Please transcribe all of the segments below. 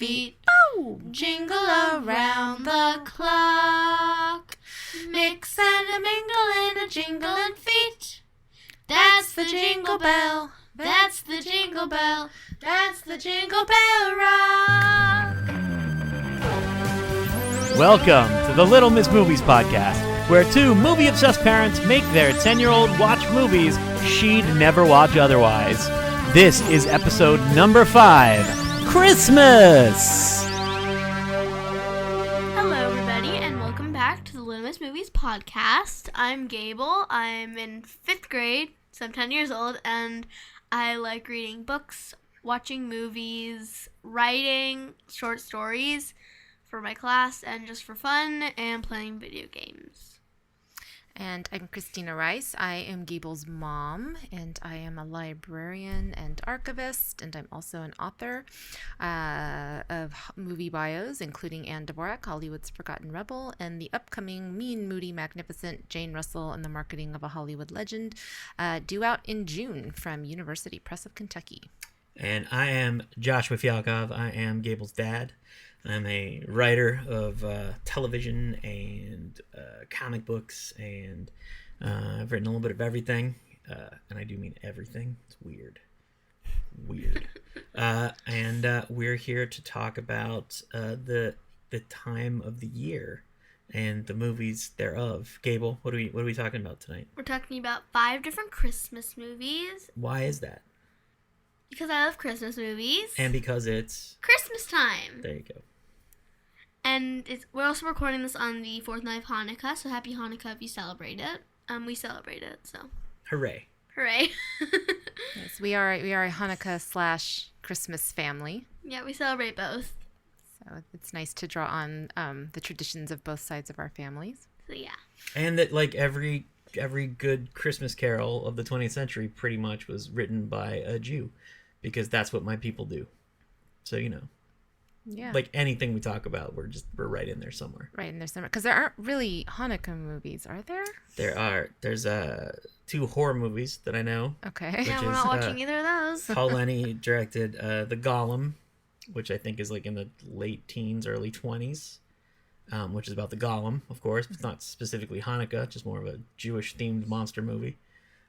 feet. Oh! Jingle around the clock. Mix and a mingle in a jingling feet. That's the jingle bell. That's the jingle bell. That's the jingle bell rock. Welcome to the Little Miss Movies podcast, where two movie-obsessed parents make their 10-year-old watch movies she'd never watch otherwise. This is episode number 5, Christmas! Hello, everybody, and welcome back to the Little Miss Movies podcast. I'm Gable. I'm in 5th grade, so I'm 10 years old, and I like reading books, watching movies, writing short stories for my class and just for fun, and playing video games. And I'm Christina Rice. I am Gable's mom, and I am a librarian and archivist, and I'm also an author of movie bios, including Anne Dvorak, Hollywood's Forgotten Rebel, and the upcoming Mean, Moody, Magnificent Jane Russell and the Marketing of a Hollywood Legend, due out in June from University Press of Kentucky. And I am Joshua Fialkov. I am Gable's dad. I'm a writer of television and comic books, and I've written a little bit of everything, and I do mean everything. It's weird. And we're here to talk about the time of the year and the movies thereof. Gable, what are we talking about tonight? We're talking about 5 different Christmas movies. Why is that? Because I love Christmas movies. And because it's Christmas time. There you go. And we're also recording this on the 4th night of Hanukkah, so happy Hanukkah if you celebrate it. We celebrate it, so. Hooray. Hooray. Yes, we are a Hanukkah / Christmas family. Yeah, we celebrate both. So it's nice to draw on the traditions of both sides of our families. So yeah. And that, like, every good Christmas carol of the 20th century pretty much was written by a Jew, because that's what my people do. So, you know. Yeah. Like anything we talk about, we're right in there somewhere. Right in there somewhere. Because there aren't really Hanukkah movies, are there? There's 2 horror movies that I know. Okay. Yeah, we're not watching either of those. Paul Lenny directed the Golem, which I think is like in the late teens, early 20s, which is about the Golem, of course. It's not specifically Hanukkah, just more of a Jewish-themed monster movie.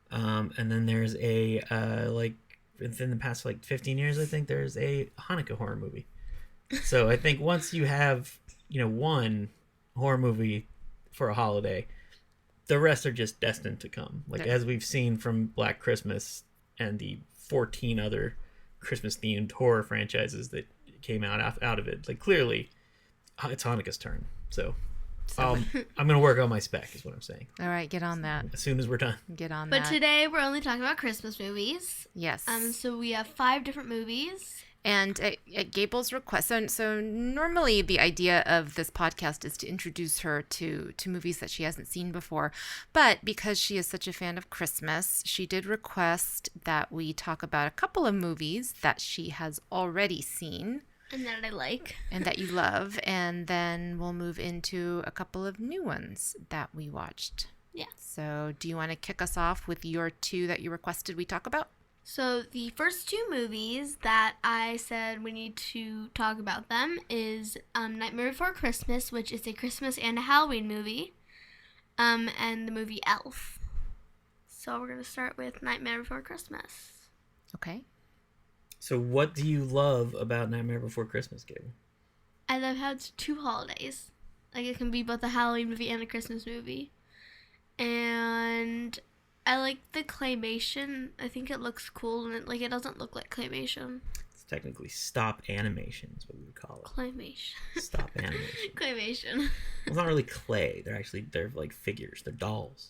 And then there's within the past 15 years, I think, there's a Hanukkah horror movie. So I think once you have, one horror movie for a holiday, the rest are just destined to come. As we've seen from Black Christmas and the 14 other Christmas-themed horror franchises that came out of it. Clearly, it's Hanukkah's turn. So I'm going to work on my spec, is what I'm saying. All right, get on that. As soon as we're done. Get on that. But today we're only talking about Christmas movies. Yes. So we have 5 different movies. And at Gable's request, so normally the idea of this podcast is to introduce her to movies that she hasn't seen before. But because she is such a fan of Christmas, she did request that we talk about a couple of movies that she has already seen. And that I like. And that you love. And then we'll move into a couple of new ones that we watched. Yeah. So do you want to kick us off with your 2 that you requested we talk about? So the first 2 movies that I said we need to talk about them is Nightmare Before Christmas, which is a Christmas and a Halloween movie, and the movie Elf. So we're going to start with Nightmare Before Christmas. Okay. So what do you love about Nightmare Before Christmas, Gable? I love how it's 2 holidays. It can be both a Halloween movie and a Christmas movie. And I like the claymation. I think it looks cool, and it doesn't look like claymation. It's technically stop animation is what we would call it. Claymation. Stop animation. Claymation. Well, it's not really clay. They're like figures. They're dolls.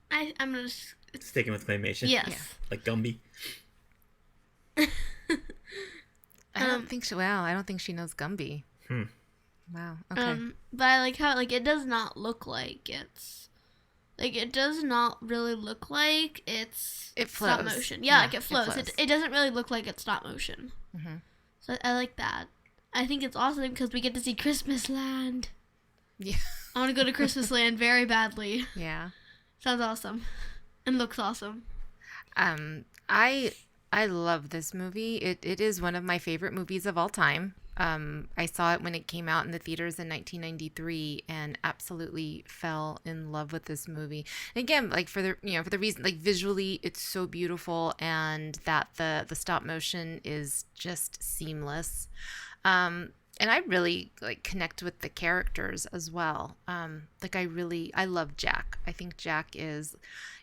I'm gonna Sticking with claymation. Yes. Yeah. Like Gumby. I don't think she knows Gumby. Wow. Okay. But I like how it does not look like it's. It does not really look like it's stop flows. motion. Yeah, Yeah, it flows. it flows. It doesn't really look like it's stop motion. Mm-hmm. So I like that. I think it's awesome because we get to see Christmas Land. Yeah. I want to go to Christmas Land very badly. Yeah. Sounds awesome. And looks awesome. I love this movie. It is one of my favorite movies of all time. I saw it when it came out in the theaters in 1993 and absolutely fell in love with this movie. And again, like for the reason, like visually it's so beautiful, and that the stop motion is just seamless. And I really like connect with the characters as well. Like I love Jack. I think Jack is,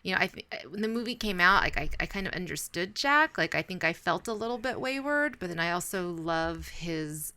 when the movie came out, like I kind of understood Jack. Like I think I felt a little bit wayward, but then I also love his,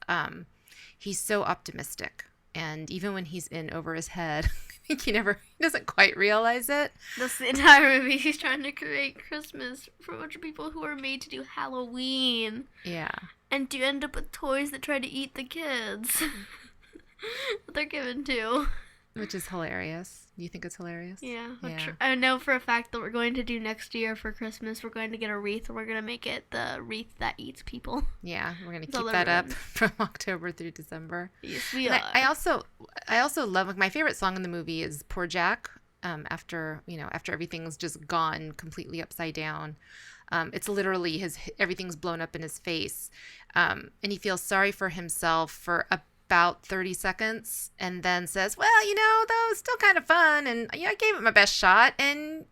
he's so optimistic. And even when he's in over his head, I think he doesn't quite realize it. That's the entire movie. He's trying to create Christmas for a bunch of people who are made to do Halloween. Yeah. And to end up with toys that try to eat the kids that they're given to. Which is hilarious. You think it's hilarious? Yeah. Yeah. I know for a fact that we're going to do next year for Christmas, we're going to get a wreath, and we're going to make it the wreath that eats people. Yeah, we're going to That's all keep that up ruined. from October through December. Yes, we And are. I also love, like, my favorite song in the movie is Poor Jack. After everything's just gone completely upside down. It's literally everything's blown up in his face. And he feels sorry for himself for about 30 seconds and then says, well, that was still kind of fun. And I gave it my best shot. And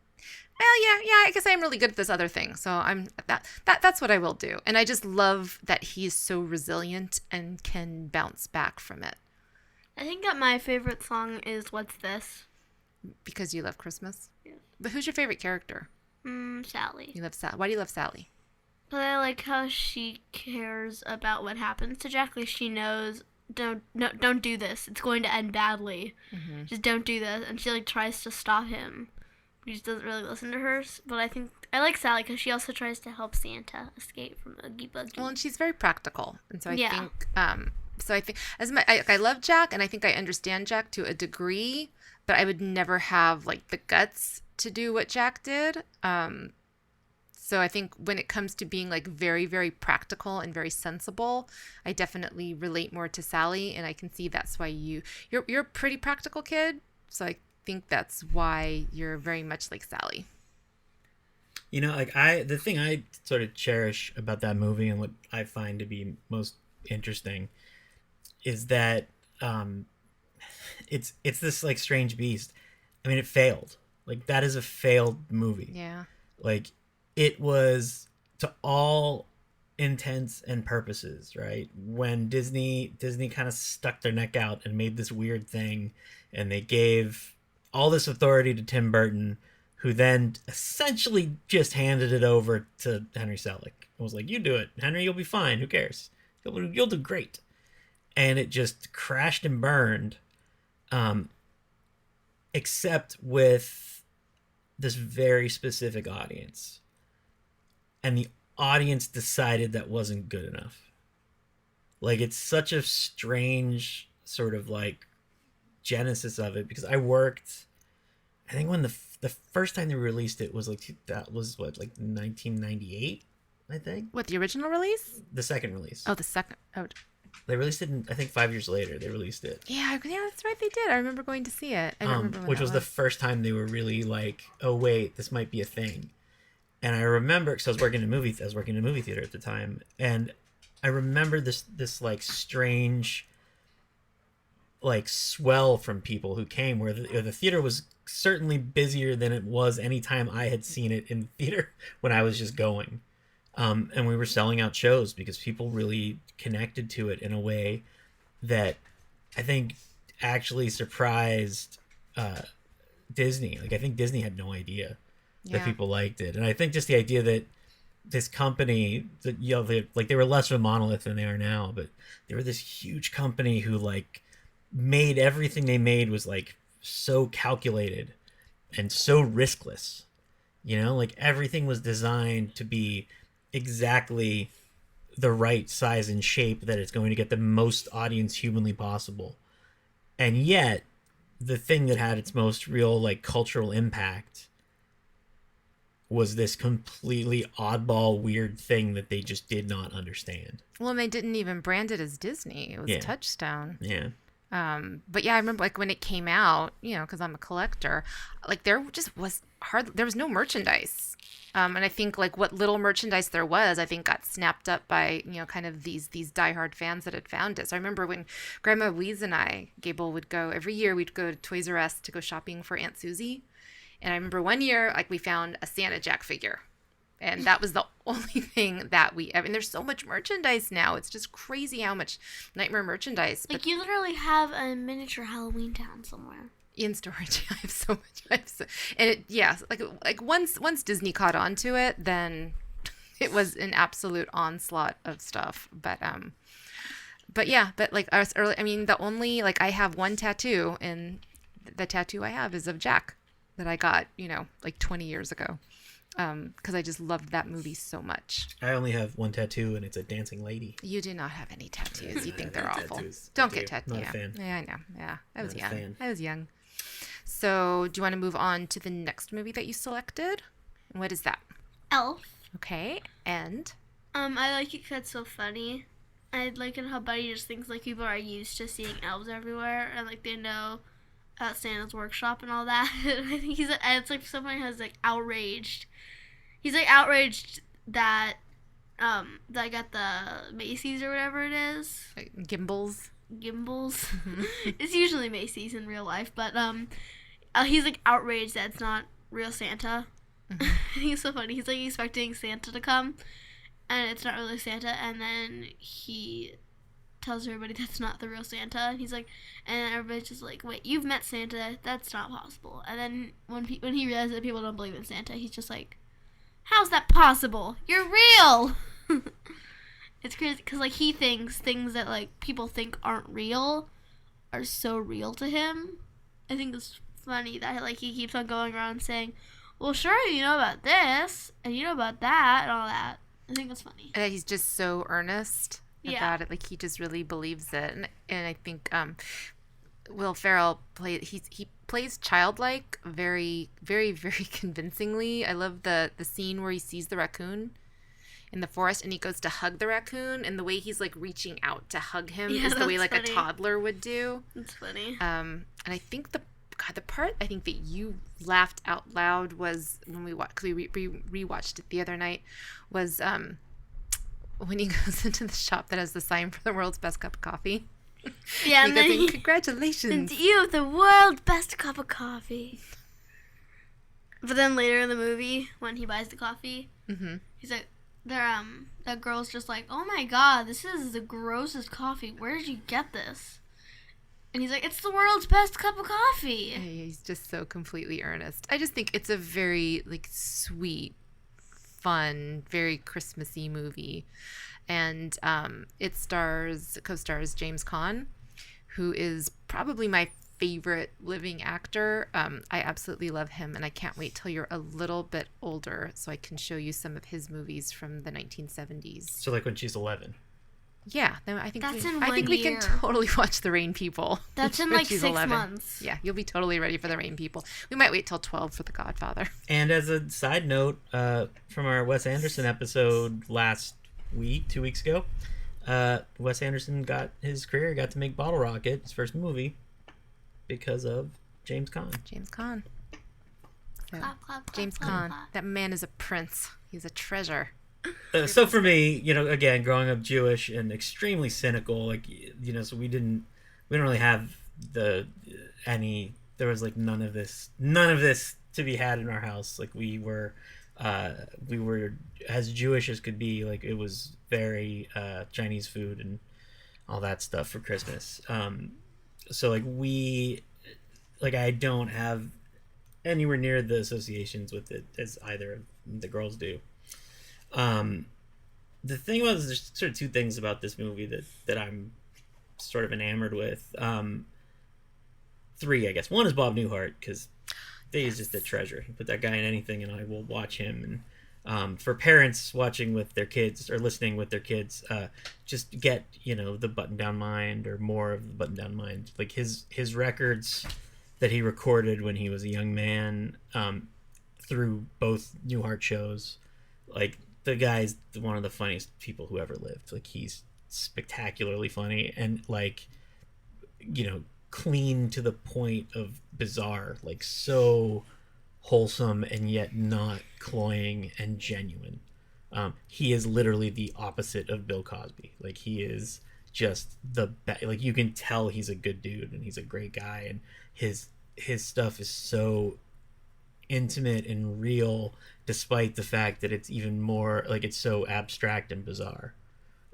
well, yeah, I guess I'm really good at this other thing. So that's what I will do. And I just love that he's so resilient and can bounce back from it. I think that my favorite song is What's This? Because you love Christmas? Yes. But who's your favorite character? Sally. You love Sally. Why do you love Sally? But I like how she cares about what happens to Jack. Like she knows, don't do this. It's going to end badly. Mm-hmm. Just don't do this. And she like tries to stop him. He just doesn't really listen to her. But I think I like Sally because she also tries to help Santa escape from Oogie Boogie. Well, and she's very practical, and so I Yeah. think. So I think I love Jack, and I think I understand Jack to a degree, but I would never have like the guts to do what Jack did. So I think when it comes to being like very, very practical and very sensible, I definitely relate more to Sally, and I can see that's why you're a pretty practical kid. So I think that's why you're very much like Sally. The thing I sort of cherish about that movie and what I find to be most interesting is that it's this like strange beast. I mean, it failed. Like that is a failed movie. Yeah. Like it was to all intents and purposes, right? When Disney kind of stuck their neck out and made this weird thing, and they gave all this authority to Tim Burton, who then essentially just handed it over to Henry Selick. It was like, you do it, Henry, you'll be fine. Who cares? You'll do great. And it just crashed and burned, except with this very specific audience. And the audience decided that wasn't good enough. Like, it's such a strange sort of like genesis of it, because I think when the first time they released it was like, that was what, like 1998, I think. What, the original release? The second release. Oh, the second. Oh, They released it I think 5 years later they released it. yeah, that's right, they did. I remember going to see it. I don't remember when which that was the first time they were really like, oh wait, this might be a thing. And I remember, because I was working in a movie theater at the time, and I remember this like strange like swell from people who came, where the theater was certainly busier than it was any time I had seen it in theater when I was just going. And we were selling out shows because people really connected to it in a way that I think actually surprised Disney. Like, I think Disney had no idea that people liked it. And I think just the idea that this company, that they were less of a monolith than they are now, but they were this huge company who like made everything they made was like so calculated and so riskless. Like everything was designed to be exactly the right size and shape that it's going to get the most audience humanly possible. And yet the thing that had its most real like cultural impact was this completely oddball weird thing that they just did not understand. Well, and they didn't even brand it as Disney. It was Touchstone. Yeah. But yeah, I remember like when it came out, because I'm a collector, like there just was there was no merchandise. And I think like what little merchandise there was, I think got snapped up by, kind of these diehard fans that had found it. So I remember when Grandma Louise and I, Gable, would go every year, we'd go to Toys R Us to go shopping for Aunt Susie. And I remember one year, like we found a Santa Jack figure. And that was the only thing that there's so much merchandise now. It's just crazy how much Nightmare merchandise. Like you literally have a miniature Halloween town somewhere. In storage. I have so much. And like once Disney caught on to it, then it was an absolute onslaught of stuff. But like us early, the only, like I have one tattoo, and the tattoo I have is of Jack that I got, like 20 years ago. Because I just loved that movie so much. I only have one tattoo, and it's a dancing lady. You do not have any tattoos. You think they're awful. Tattoos. Don't get tattoos. Not a fan. Yeah, I know. Yeah, I was Not a young. fan. I was young. So, do you want to move on to the next movie that you selected? What is that? Elf. Okay, and? I like it because it's so funny. I like it how Buddy just thinks like people are used to seeing elves everywhere, and like they know at Santa's workshop and all that. I think it's like so funny how he's like outraged. He's like outraged that I got the Macy's or whatever it is. Like Gimbals. It's usually Macy's in real life, but he's like outraged that it's not real Santa. He's so funny. He's like expecting Santa to come, and it's not really Santa, and then he tells everybody that's not the real Santa, and he's like, and everybody's just like, wait, you've met Santa, that's not possible. And then when he realizes that people don't believe in Santa, he's just like, how's that possible? You're real. It's crazy because like he thinks things that like people think aren't real are so real to him. I think it's funny that like he keeps on going around saying, well, sure, you know about this and you know about that and all that. I think it's funny. And he's just so earnest Yeah. about it. Like he just really believes it. And I think Will Ferrell he plays childlike very, very, very convincingly. I love the scene where he sees the raccoon in the forest and he goes to hug the raccoon, and the way he's like reaching out to hug him is the way like funny. a toddler would do. It's funny. And I think the part I think that you laughed out loud was when we watched, because we rewatched it the other night, was when he goes into the shop that has the sign for the world's best cup of coffee. Yeah, and then he, congratulations. and you have the world's best cup of coffee. But then later in the movie, when he buys the coffee, he's like, that girl's just like, oh my god, this is the grossest coffee. Where did you get this? And he's like, it's the world's best cup of coffee. Yeah, he's just so completely earnest. I just think it's a very like sweet, fun, very Christmassy movie. And it co-stars James Caan, who is probably my favorite living actor. I absolutely love him, and I can't wait till you're a little bit older so I can show you some of his movies from the 1970s. So like when she's 11. Yeah, then I think That's we, in I think one we can year. totally watch The Rain People. That's in when like she's 6 11. months. Yeah, you'll be totally ready for The Rain People. We might wait till 12 for The Godfather. And as a side note, from our Wes Anderson episode last week, 2 weeks ago, Wes Anderson got to make Bottle Rocket, his first movie, because of James Caan. James Caan. So, Clap, clap, clap, James clap, Caan. clap. That man is a prince. He's a treasure. So for me, again, growing up Jewish and extremely cynical, so we didn't really have there was like none of this to be had in our house. Like we were as Jewish as could be. Like it was very Chinese food and all that stuff for Christmas. So I don't have anywhere near the associations with it as either of the girls do. The thing was, there's sort of two things about this movie that I'm sort of enamored with. Three, I guess. One is Bob Newhart, because he's just a treasure. You put that guy in anything and I will watch him. And for parents watching with their kids or listening with their kids, just get, the Button Down Mind or more of the Button Down Mind. Like his records that he recorded when he was a young man, through both Newhart shows. Like, the guy's one of the funniest people who ever lived. Like, he's spectacularly funny and, like, clean to the point of bizarre. Like, so wholesome and yet not cloying and genuine. He is literally the opposite of Bill Cosby. Like, he is just the best. Like, you can tell he's a good dude and he's a great guy, and his stuff is so intimate and real, despite the fact that it's even more like it's so abstract and bizarre.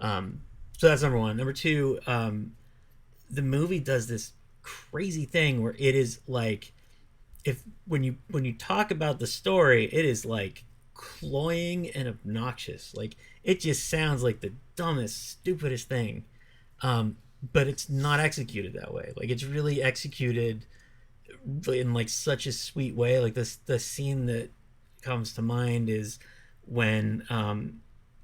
So that's number one. Number two, the movie does this crazy thing where it is like, if when you talk about the story, it is like cloying and obnoxious. Like, it just sounds like the dumbest, stupidest thing, but it's not executed that way. Like, it's really executed in like such a sweet way. Like, the scene that comes to mind is when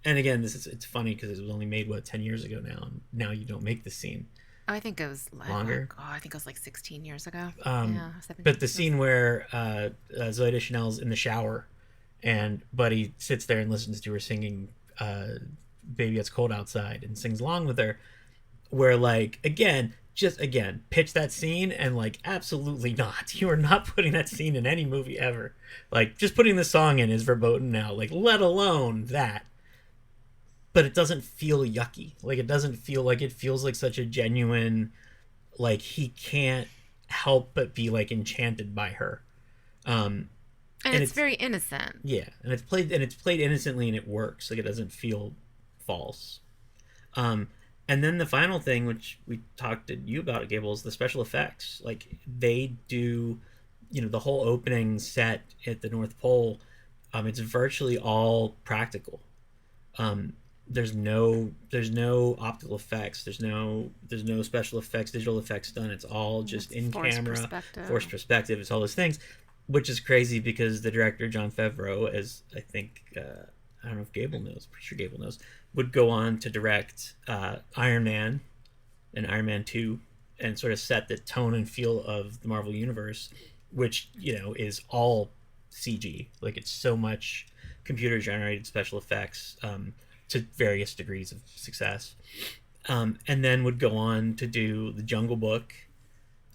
and again, it's funny because it was only made 10 years ago now, and now you don't make the scene. I think it was longer. I think it was like 16 years ago. 17. But the scene where Zooey Deschanel's in the shower, and Buddy sits there and listens to her singing "Baby It's Cold Outside" and sings along with her, where like just pitch that scene and like, absolutely not. You are not putting that scene in any movie ever. Like, just putting the song in is verboten now. Like, let alone that. But it doesn't feel yucky. Like, it doesn't feel like, it feels like such a genuine, like, he can't help but be like enchanted by her. And it's very innocent. Yeah, and it's played innocently, and it works. Like, it doesn't feel false. And then the final thing, which we talked to you about, Gable, is the special effects. Like, they do, the whole opening set at the North Pole, it's virtually all practical. There's no optical effects. There's no special effects, digital effects done. It's all just in camera, forced perspective. It's all those things, which is crazy because the director, Jon Favreau, as I think, I don't know if Gable knows, pretty sure Gable knows, would go on to direct Iron Man and Iron Man 2 and sort of set the tone and feel of the Marvel Universe, which, is all CG. Like, it's so much computer generated special effects, to various degrees of success, and then would go on to do The Jungle Book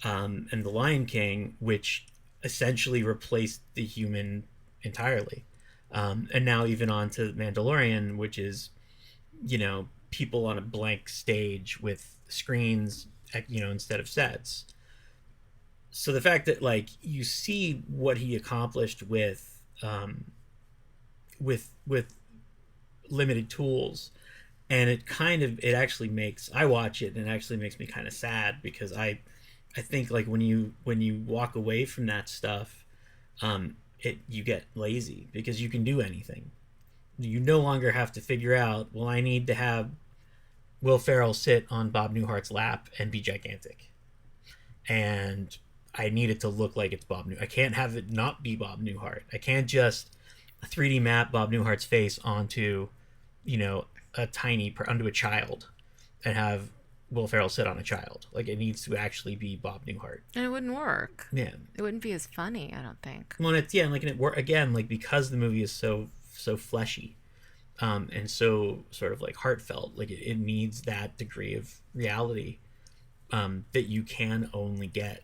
and The Lion King, which essentially replaced the human entirely, and now even on to Mandalorian, which is, people on a blank stage with screens, instead of sets. So the fact that, like, you see what he accomplished with limited tools, and it actually makes, I watch it and it actually makes me kind of sad, because I think, like, when you walk away from that stuff, you get lazy because you can do anything. You no longer have to figure out, well, I need to have Will Ferrell sit on Bob Newhart's lap and be gigantic, and I need it to look like it's Bob Newhart. I can't have it not be Bob Newhart. I can't just 3D map Bob Newhart's face onto onto a child and have Will Ferrell sit on a child. Like, it needs to actually be Bob Newhart. And it wouldn't work. Yeah. It wouldn't be as funny, I don't think. Well, and it work again, like, because the movie is so fleshy, and so sort of like heartfelt. Like, it needs that degree of reality, that you can only get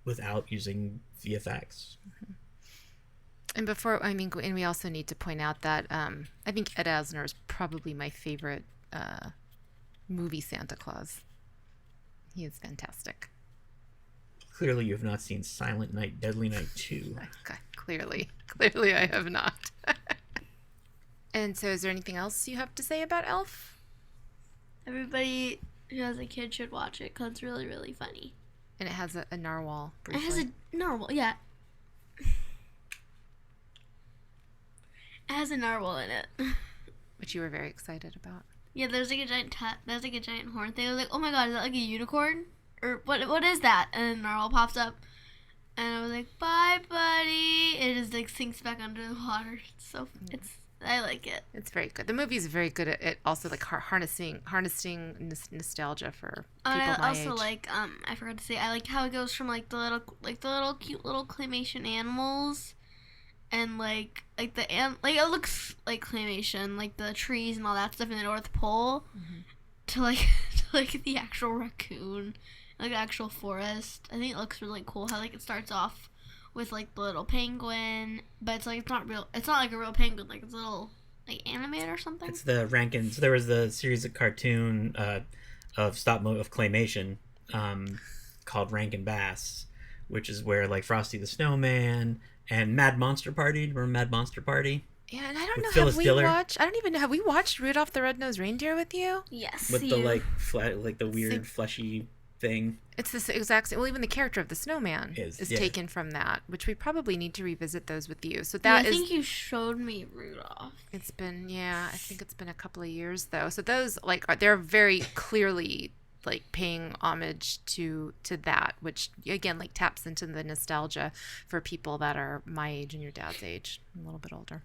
without using VFX. Mm-hmm. And we also need to point out that I think Ed Asner is probably my favorite movie Santa Claus. He is fantastic. Clearly you have not seen Silent Night, Deadly Night 2. God, clearly I have not. And so is there anything else you have to say about Elf? Everybody who has a kid should watch it because it's really, really funny. And it has a narwhal, briefly. It has a narwhal, yeah. It has a narwhal in it. Which you were very excited about. Yeah, there's like a giant horn thing. I was like, oh my god, is that like a unicorn? Or what is that? And then a narwhal pops up. And I was like, bye, buddy. It just like sinks back under the water. I like it. It's very good. The movie is very good at also like harnessing nostalgia for people my age. I also like I forgot to say, I like how it goes from like the little cute little claymation animals, and like it looks like claymation, like the trees and all that stuff in the North Pole, mm-hmm. to like the actual raccoon, like the actual forest. I think it looks really cool how like it starts off with like the little penguin, but it's like it's not real. It's not like a real penguin. Like it's a little like animated or something. It's the Rankin. So there was the series of cartoon of claymation called Rankin Bass, which is where like Frosty the Snowman and Mad Monster Party. Remember Mad Monster Party? Yeah, and I don't know. Phyllis Diller? I don't even know. Have we watched Rudolph the Red-Nosed Reindeer with you? Yes. With the like the weird fleshy thing. It's this exact same. Well, even the character of the snowman is taken from that, which we probably need to revisit those with you. So that I think you showed me Rudolph. It's been I think it's been a couple of years though. So those like they're very clearly like paying homage to that, which again like taps into the nostalgia for people that are my age and your dad's age, a little bit older.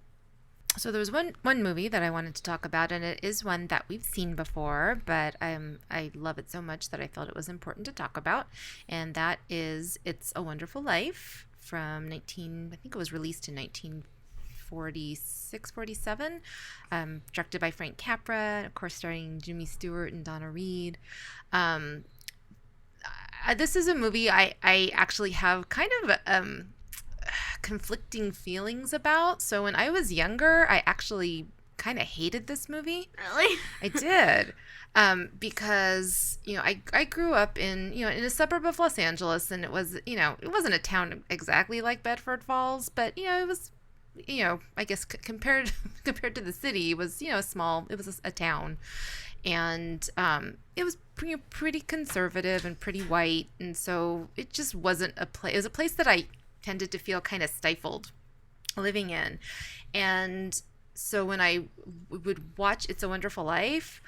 So there was one movie that I wanted to talk about, and it is one that we've seen before, but I love it so much that I felt it was important to talk about, and that is It's a Wonderful Life from I think it was released in 1946, 47, directed by Frank Capra, of course starring Jimmy Stewart and Donna Reed. This is a movie I actually have kind of conflicting feelings about. So when I was younger, I actually kind of hated this movie. Really? I did. Because, I grew up in a suburb of Los Angeles, and it was, it wasn't a town exactly like Bedford Falls, but, it was, I guess compared to the city, it was, small, it was a town. And it was pretty conservative and pretty white. And so it just wasn't a place. It was a place that I tended to feel kind of stifled living in. And so when I would watch It's a Wonderful Life,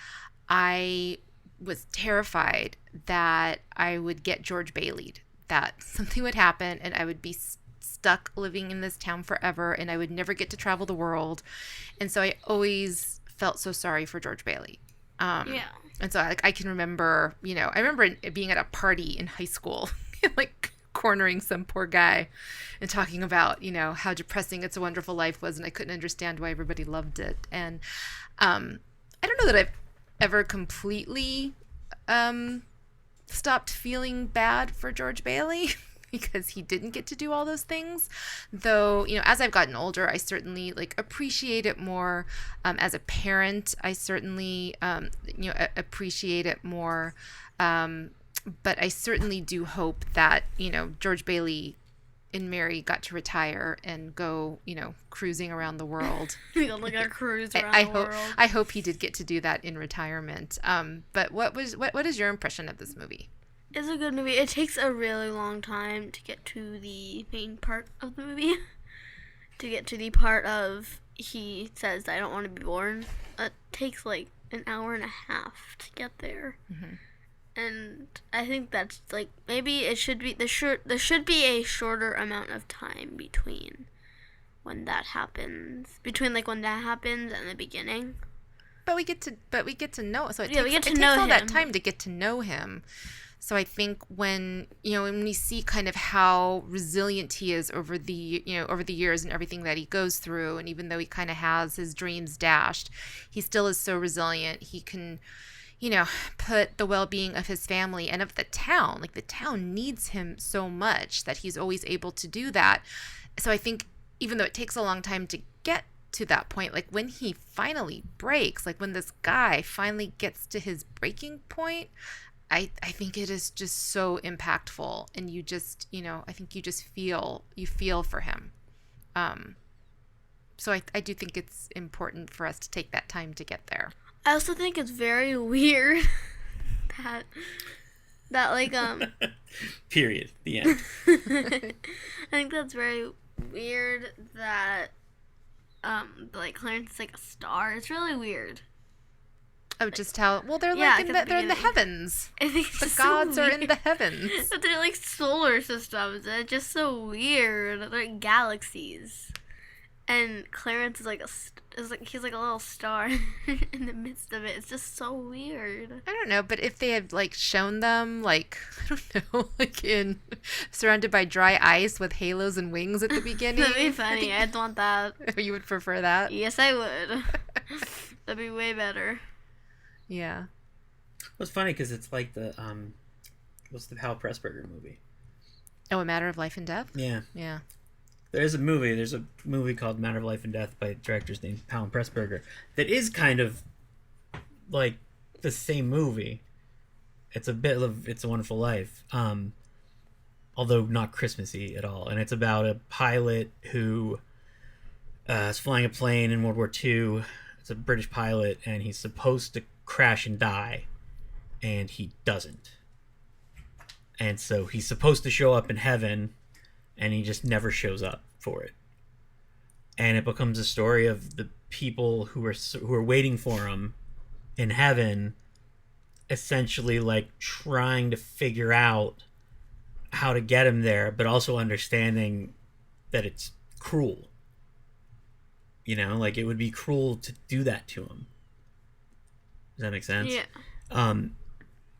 I was terrified that I would get George Bailey'd, that something would happen and I would be stuck living in this town forever and I would never get to travel the world. And so I always felt so sorry for George Bailey. Yeah. And so I can remember, I remember being at a party in high school, like cornering some poor guy and talking about, how depressing It's a Wonderful Life was, and I couldn't understand why everybody loved it. And I don't know that I've ever completely stopped feeling bad for George Bailey because he didn't get to do all those things. Though, as I've gotten older, I certainly appreciate it more. As a parent, I certainly appreciate it more. But I certainly do hope that, George Bailey and Mary got to retire and go, cruising around the world. Like a cruise around the world. I hope he did get to do that in retirement. But what is your impression of this movie? It's a good movie. It takes a really long time to get to the main part of the movie. To get to the part of he says, I don't want to be born. It takes like an hour and a half to get there. Mm-hmm. And I think that's maybe it should be there should be a shorter amount of time between when that happens when that happens and the beginning. But we get to know. So it we get to know takes all him. that time to get to know him. So I think when when we see kind of how resilient he is over the years and everything that he goes through, and even though he kind of has his dreams dashed, he still is so resilient. He can put the well-being of his family and of the town. The town needs him so much that he's always able to do that. So I think even though it takes a long time to get to that point, when he finally breaks, when this guy finally gets to his breaking point, I think it is just so impactful. And you just, I think you just feel for him. So I do think it's important for us to take that time to get there. I also think it's very weird that Period. The end. I think that's very weird that Clarence is a star. It's really weird. Oh, just how they're they're in the heavens. I think it's the just gods so are in the heavens. But they're solar systems. And it's just so weird. They're galaxies. And Clarence he's like a little star in the midst of it. It's just so weird. I don't know, but if they had shown them I don't know, in surrounded by dry ice with halos and wings at the beginning. That'd be funny. I'd want that. You would prefer that? Yes, I would. That'd be way better. Yeah. Well, it's funny because it's like the what's the Hal Pressburger movie? Oh, A Matter of Life and Death? Yeah. Yeah. There's a movie called Matter of Life and Death by directors named Alan Pressburger that is kind of like the same movie. It's a bit of It's a Wonderful Life, although not Christmassy at all. And it's about a pilot who is flying a plane in World War II. It's a British pilot, and he's supposed to crash and die, and he doesn't. And so he's supposed to show up in heaven, and he just never shows up for it. And it becomes a story of the people who are waiting for him in heaven, essentially like trying to figure out how to get him there, but also understanding that it's cruel. You know, like it would be cruel to do that to him. Does that make sense? Yeah.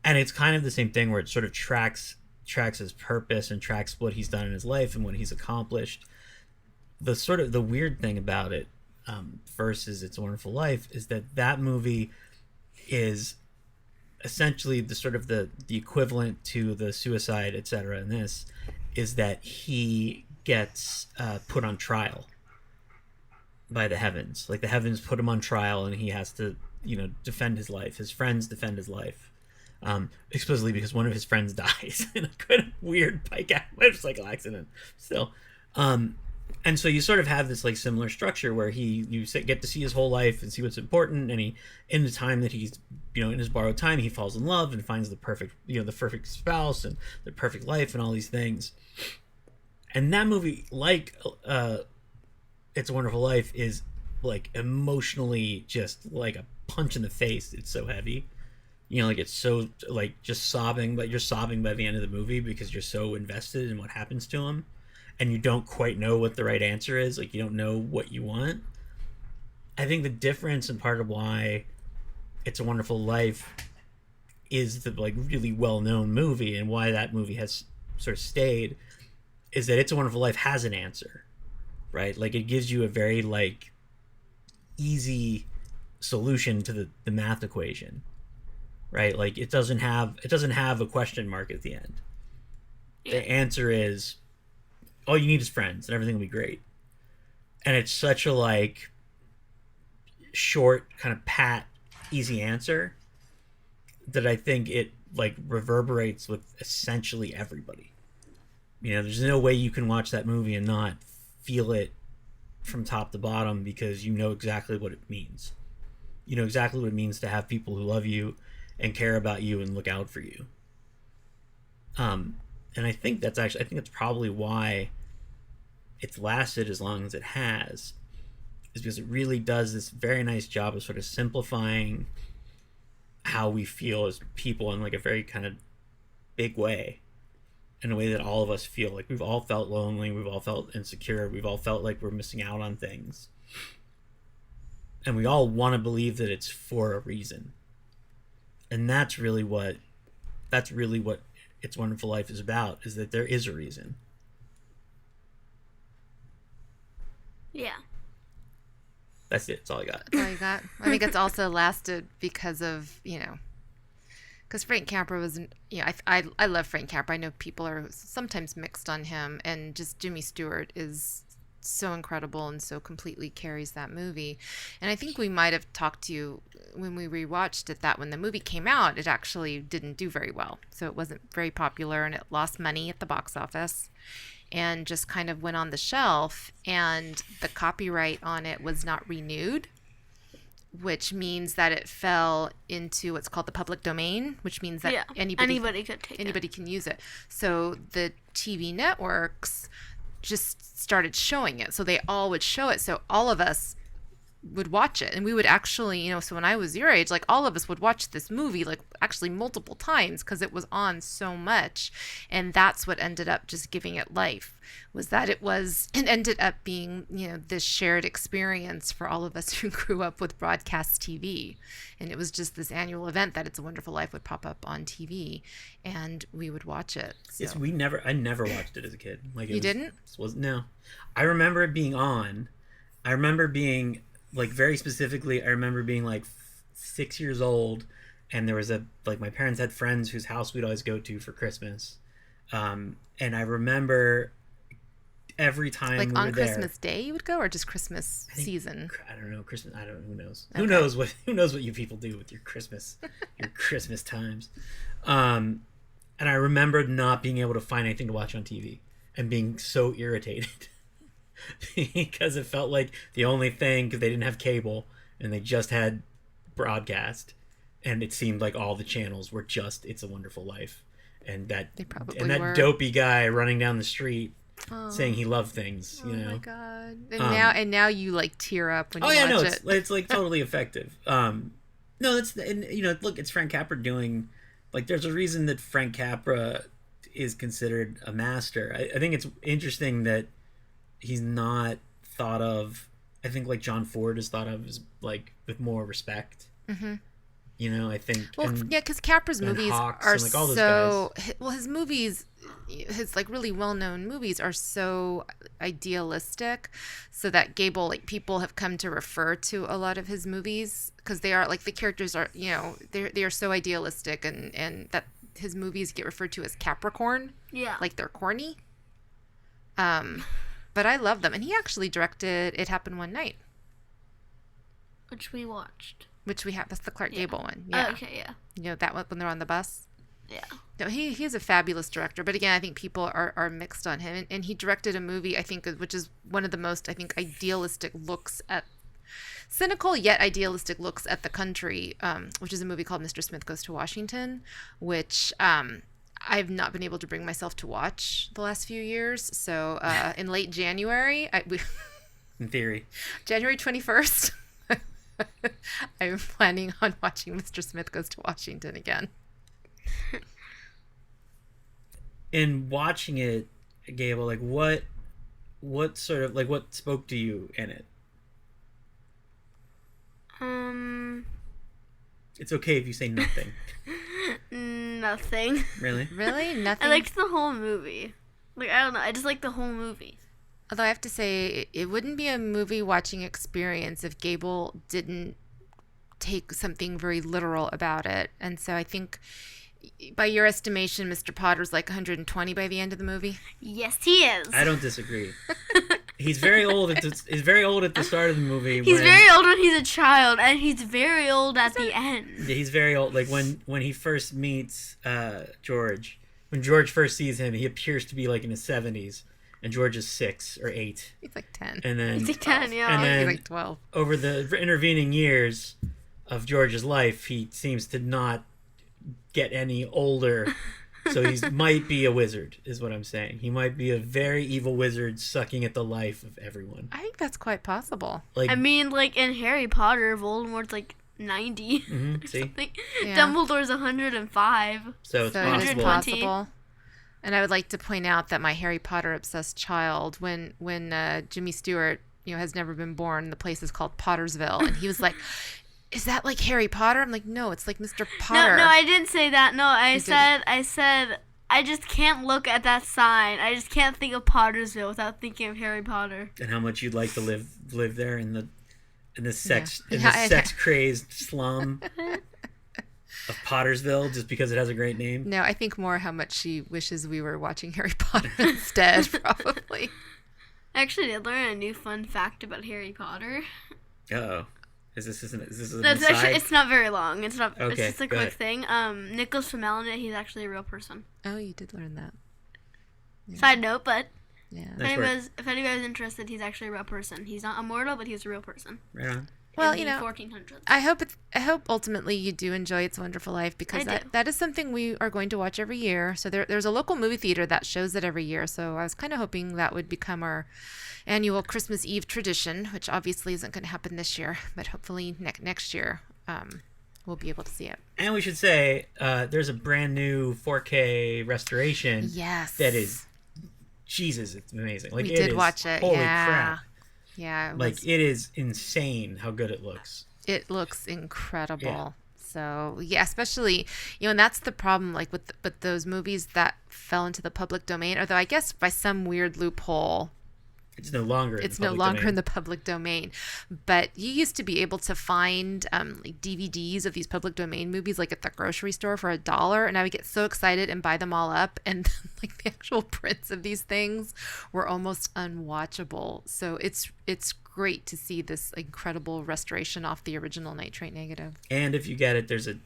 And it's kind of the same thing where it sort of tracks his purpose and tracks what he's done in his life and what he's accomplished. The weird thing about it, versus It's a Wonderful Life, is that movie is essentially the equivalent to the suicide, etc. in this, is that he gets put on trial by the heavens. Like the heavens put him on trial, and he has to, defend his life. His friends defend his life. Explicitly because one of his friends dies in a kind of weird motorcycle accident still. And so you sort of have this like similar structure where you get to see his whole life and see what's important, and in the time that he's, in his borrowed time, he falls in love and finds the perfect spouse and the perfect life and all these things. And that movie, like It's a Wonderful Life, is like emotionally just like a punch in the face. It's so heavy. Like it's so like just sobbing, but you're sobbing by the end of the movie because you're so invested in what happens to him, and you don't quite know what the right answer is. Like you don't know what you want. I think the difference and part of why It's a Wonderful Life is the like really well-known movie, and why that movie has sort of stayed, is that It's a Wonderful Life has an answer, right? Like it gives you a very like easy solution to the math equation. Right, like it doesn't have a question mark at the end. The answer is, all you need is friends, and everything will be great. And it's such a like short, kind of pat, easy answer that I think it like reverberates with essentially everybody. There's no way you can watch that movie and not feel it from top to bottom, because you know exactly what it means. You know exactly what it means to have people who love you and care about you and look out for you. And I think that's probably why it's lasted as long as it has, is because it really does this very nice job of sort of simplifying how we feel as people in like a very kind of big way, in a way that all of us feel. Like we've all felt lonely, we've all felt insecure, we've all felt like we're missing out on things, and we all want to believe that it's for a reason. And that's really what It's a Wonderful Life is about, is that there is a reason. Yeah. That's it. That's all I got. That's all you got? I think it's also lasted because of, because Frank Capra was, I love Frank Capra. I know people are sometimes mixed on him, and just Jimmy Stewart is so incredible and so completely carries that movie. And I think we might have talked to you when we rewatched it that when the movie came out, it actually didn't do very well. So it wasn't very popular, and it lost money at the box office and just kind of went on the shelf, and the copyright on it was not renewed, which means that it fell into what's called the public domain, which means that anybody could take anybody can use it. So the TV networks just started showing it. So they all would show it. So all of us would watch it, and we would actually, so when I was your age, like all of us would watch this movie like actually multiple times because it was on so much. And that's what ended up just giving it life, was that it ended up being, this shared experience for all of us who grew up with broadcast TV. And it was just this annual event that It's a Wonderful Life would pop up on TV, and we would watch it. So. Yes, I never watched it as a kid. Like didn't? No. I remember it being on. I remember being like very specifically. I remember being like 6 years old, and there was my parents had friends whose house we'd always go to for Christmas, And I remember every time Like we were on there, Christmas Day you would go, or just Christmas season? I don't know, Christmas. I don't. Who knows? Okay. Who knows what you people do with your Christmas times? And I remember not being able to find anything to watch on TV and being so irritated because it felt like the only thing, because they didn't have cable and they just had broadcast, and it seemed like all the channels were just It's a Wonderful Life, and that were. dopey guy running down the street saying he loved things. You know? Oh my god! And now you like tear up when you watch it. It's like totally effective. No, look, it's Frank Capra doing. Like, there's a reason that Frank Capra is considered a master. I think it's interesting that he's not thought of. I think like John Ford is thought of as like with more respect. Mm-hmm. You know, I think. Well, because Capra's movies Hawks are and, like, all those so. guys. Well, his like really well-known movies are so idealistic, so that Gable, like, people have come to refer to a lot of his movies because they are like, the characters are, you know, they are so idealistic, and that his movies get referred to as Capricorn. Yeah. Like they're corny. But I love them, and he actually directed It Happened One Night, which we watched. Which we have. That's the Clark Gable one. Yeah. Oh, okay, yeah. You know, that one when they're on the bus? Yeah. No, he's a fabulous director. But again, I think people are mixed on him. And he directed a movie, I think, which is one of the most, I think, idealistic looks at, cynical yet idealistic looks at the country, which is a movie called Mr. Smith Goes to Washington, which I've not been able to bring myself to watch the last few years. So in late January, in theory, January 21st, I'm planning on watching Mr. Smith Goes to Washington again. In watching it, Gable, like what sort of, like, what spoke to you in it? It's okay if you say nothing. Nothing. Really? Really? Nothing? I liked the whole movie. Like, I don't know. I just liked the whole movie. Although I have to say, it wouldn't be a movie watching experience if Gable didn't take something very literal about it. And so I think, by your estimation, Mr. Potter's like 120 by the end of the movie. Yes, he is. I don't disagree. He's very old at the start of the movie. He's very old when he's a child, and he's very old at the end. Yeah, he's very old. Like when he first meets George, when George first sees him, he appears to be like in his 70s. And George is 6 or 8. He's like 10. And then he's like 10, yeah. And then he's like 12. Over the intervening years of George's life, he seems to not get any older. So he might be a wizard, is what I'm saying. He might be a very evil wizard sucking at the life of everyone. I think that's quite possible. Like, I mean, like in Harry Potter, Voldemort's like 90. Mm-hmm, see? Yeah. Dumbledore's 105. So it's possible. Possible. And I would like to point out that my Harry Potter obsessed child, when Jimmy Stewart, has never been born, the place is called Pottersville, and he was like, "Is that like Harry Potter?" I'm like, "No, it's like Mr. Potter." No, I didn't say that. No, I said I just can't look at that sign. I just can't think of Pottersville without thinking of Harry Potter. And how much you'd like to live there in the sex crazed slum of Pottersville, just because it has a great name. No, I think more how much she wishes we were watching Harry Potter instead, probably. I actually did learn a new fun fact about Harry Potter. Uh-oh. Is this an actually, it's not very long. It's not. Okay, it's just a quick thing. Nicholas Flamel, he's actually a real person. Oh, you did learn that. Yeah. Side note, but yeah. If anybody's interested, he's actually a real person. He's not immortal, but he's a real person. Right on. Well, in the 1400s. I hope ultimately you do enjoy It's a Wonderful Life, because that is something we are going to watch every year. So there's a local movie theater that shows it every year. So I was kind of hoping that would become our annual Christmas Eve tradition, which obviously isn't going to happen this year, but hopefully next year we'll be able to see it. And we should say there's a brand new 4K restoration. Yes. That is, Jesus, it's amazing. Like, we did watch it. Holy crap. Yeah. It is insane how good it looks. It looks incredible. Yeah. So, yeah, especially, and that's the problem, like, with those movies that fell into the public domain, although I guess by some weird loophole, It's no longer. It's no longer in the public domain. But you used to be able to find like DVDs of these public domain movies like at the grocery store for $1, and I would get so excited and buy them all up. And like the actual prints of these things were almost unwatchable. So it's great to see this incredible restoration off the original Night Train negative. And if you get it, there's a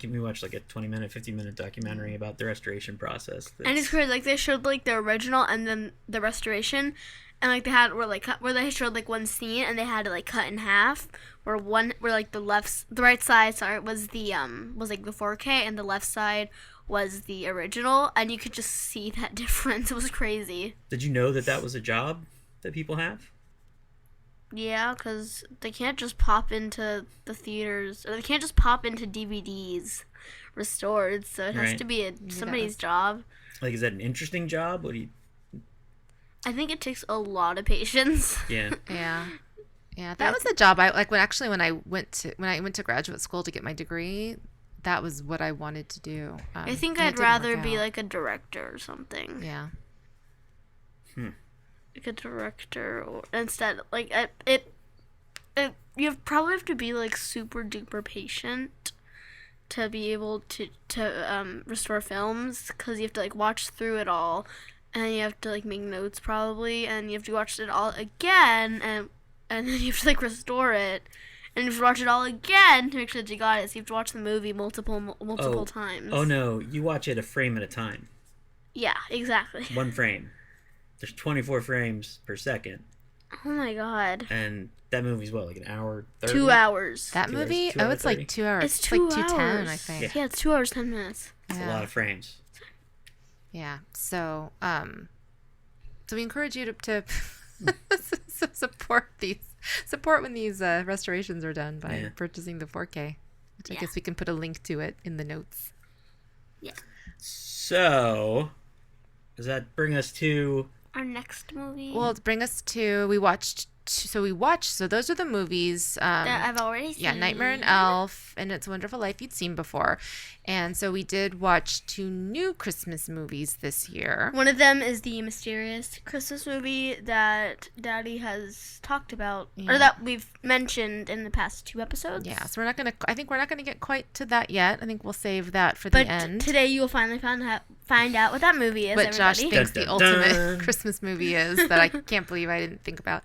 we watched like a 20-minute, 15-minute documentary about the restoration process. And it's crazy. Like they showed like the original and then the restoration. And like they had where they showed like one scene and they had to like cut in half where like the right side was the was like the 4K and the left side was the original, and you could just see that difference. It was crazy. Did you know that was a job that people have? Yeah, because they can't just pop into the theaters, or they can't just pop into DVDs restored, so it has to be somebody's job. Like, is that an interesting job? What do you... I think it takes a lot of patience. Yeah. Yeah, that was the job I like when I went to graduate school to get my degree. That was what I wanted to do. I think I'd rather be like a director or something. Yeah. Like a director, or instead, like you probably have to be like super duper patient to be able to restore films, because you have to like watch through it all. And you have to, like, make notes, probably. And you have to watch it all again. And then you have to, like, restore it. And you have to watch it all again to make sure that you got it. So you have to watch the movie multiple times. Oh, no. You watch it a frame at a time. Yeah, exactly. One frame. There's 24 frames per second. Oh, my God. And that movie's what, like an hour 30? 2 hours. That movie? It's like 2 hours. It's 2 like hours. 2:10, I think. Yeah, it's 2 hours, 10 minutes. It's a lot of frames. Yeah, so we encourage you to support when these restorations are done by purchasing the 4K, which I guess we can put a link to it in the notes. Yeah. So, does that bring us to our next movie? Well, to bring us to so those are the movies that I've already seen. Yeah, Nightmare and Elf and It's a Wonderful Life you'd seen before. And so we did watch 2 new Christmas movies this year. One of them is the mysterious Christmas movie that Daddy has talked about, or that we've mentioned in the past 2 episodes. Yeah, so I think we're not gonna get quite to that yet. I think we'll save that for the end. But today you will finally find out what that movie is. What Josh thinks Dun, the dun, dun. ultimate Christmas movie is that I can't believe I didn't think about.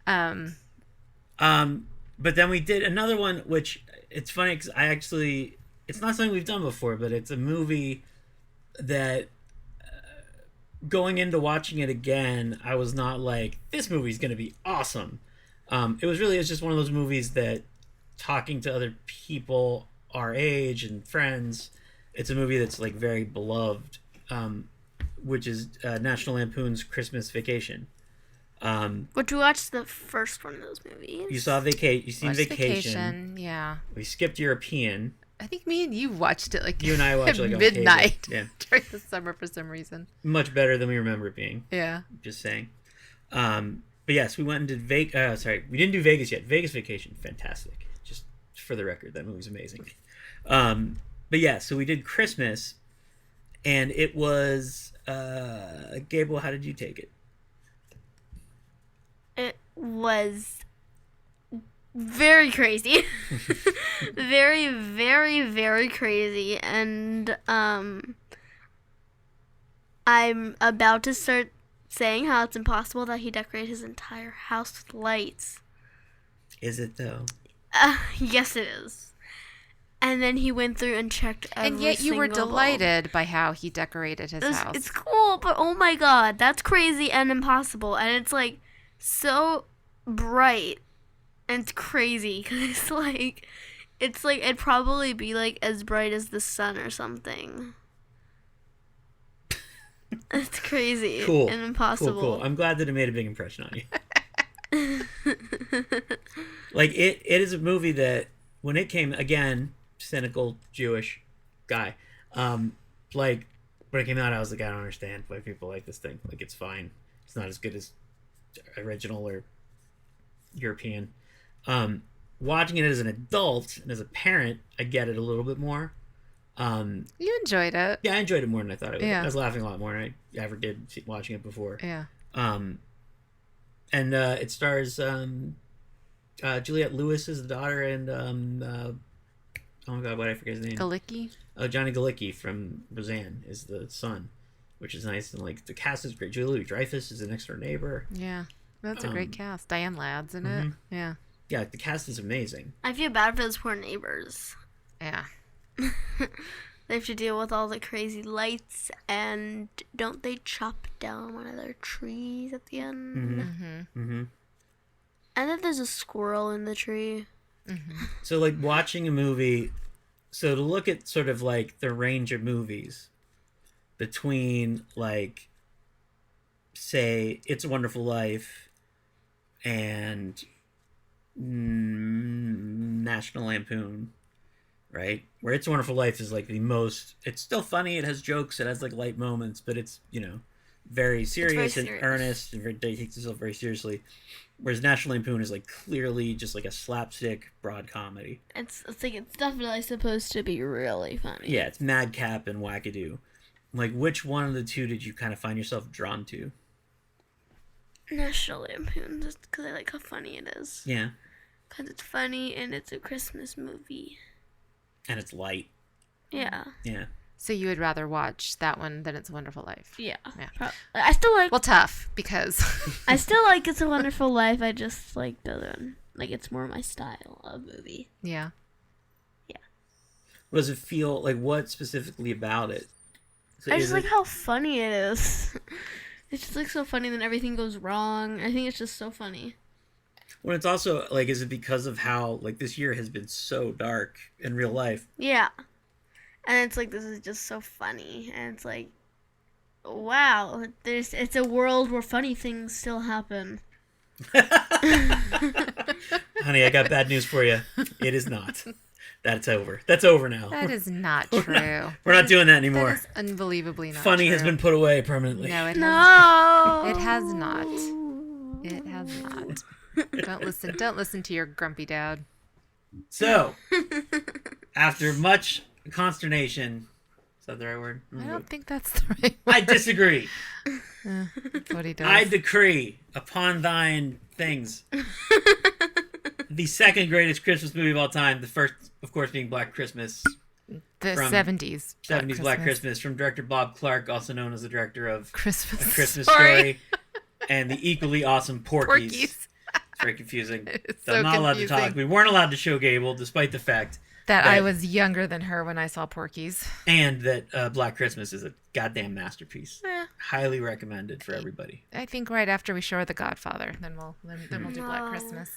But then we did another one, which it's funny because it's not something we've done before, but it's a movie that going into watching it again, I was not like, this movie's going to be awesome. It's just one of those movies that, talking to other people our age and friends, it's a movie that's like very beloved, which is National Lampoon's Christmas Vacation. Would you watch the first one of those movies? You saw Vacation. You seen Vacation, yeah. We skipped European. I think me and you watched it like you and I watched at like on midnight cable. during the summer for some reason. Much better than we remember it being. Yeah. Just saying. But yes, we went and did Vegas. We didn't do Vegas yet. Vegas Vacation, fantastic. Just for the record, that movie's amazing. But yeah, so we did Christmas, and it was Gable. How did you take it? It was very crazy. Very, very, very crazy. And I'm about to start saying how it's impossible that he decorated his entire house with lights. Is it though? Yes, it is. And then he went through and checked every And yet you were single delighted by how he decorated his house. It's cool, but oh my God, that's crazy and impossible. And it's like so bright and it's crazy because it's like it'd probably be like as bright as the sun or something. It's crazy Cool. and impossible. Cool. I'm glad that it made a big impression on you. Like it is a movie that when it came, again, cynical Jewish guy, like when it came out, I was like, I don't understand why people like this thing. Like, it's fine. It's not as good as original or European. Watching it as an adult and as a parent, I get it a little bit more. You enjoyed it. Yeah, I enjoyed it more than I thought I would. Yeah. I was laughing a lot more than I ever did watching it before. Yeah. And And it stars Juliette Lewis as the daughter, and oh my god, what I forget his name? Galicki. Johnny Galicki from Roseanne is the son, which is nice. And like the cast is great. Julia Louis-Dreyfus is the next door neighbor. Yeah, that's a great cast. Diane Ladd's in it. Yeah. Yeah, the cast is amazing. I feel bad for those poor neighbors. Yeah. They have to deal with all the crazy lights, and don't they chop down one of their trees at the end? Mm-hmm. And then there's a squirrel in the tree. So like watching a movie, so to look at sort of like the range of movies between like, say, It's a Wonderful Life and National Lampoon, right? Where It's a Wonderful Life is like the most, it's still funny, it has jokes, it has like light moments, but it's, you know, very serious and earnest and very, it takes itself very seriously. Whereas National Lampoon is like clearly just like a slapstick broad comedy. It's like it's definitely supposed to be really funny. Yeah, it's madcap and wackadoo. Like, which one of the two did you kind of find yourself drawn to? National Lampoon, just because I like how funny it is. Yeah. Because it's funny and it's a Christmas movie. And it's light. Yeah. Yeah. So you would rather watch that one than It's a Wonderful Life? Yeah. Yeah. I still like. Well, tough because I still like It's a Wonderful Life. I just like the other one. Like it's more my style of movie. Yeah. Yeah. What does it feel like? What specifically about it? So I just like how funny it is. It's just like so funny. Then everything goes wrong. I think it's just so funny. Well, it's also like, is it because of how like this year has been so dark in real life? Yeah. And it's like, this is just so funny. And it's like, wow, it's a world where funny things still happen. Honey, I got bad news for you. It is not. That's over. That's over now. that is not true. We're not doing that anymore. That is unbelievably not Funny true. has been put away permanently. No, it has not. It has not. Don't listen to your grumpy dad. So, after much consternation, is that the right word? I don't think that's the right word. I disagree. That's what he does. I decree upon thine things. The second greatest Christmas movie of all time. The first, of course, being Black Christmas. The from 70s. 70s Black Christmas from director Bob Clark, also known as the director of Christmas A Christmas Story. Story, and the equally awesome Porky's. Porky's. It's very confusing. It's So so I'm not allowed to confusing. talk. We weren't allowed to show Gable, despite the fact That I was younger than her when I saw Porky's. and that Black Christmas is a goddamn masterpiece. Eh, Highly recommended for everybody. I think right after we show her The Godfather, then we'll do Black No. Christmas.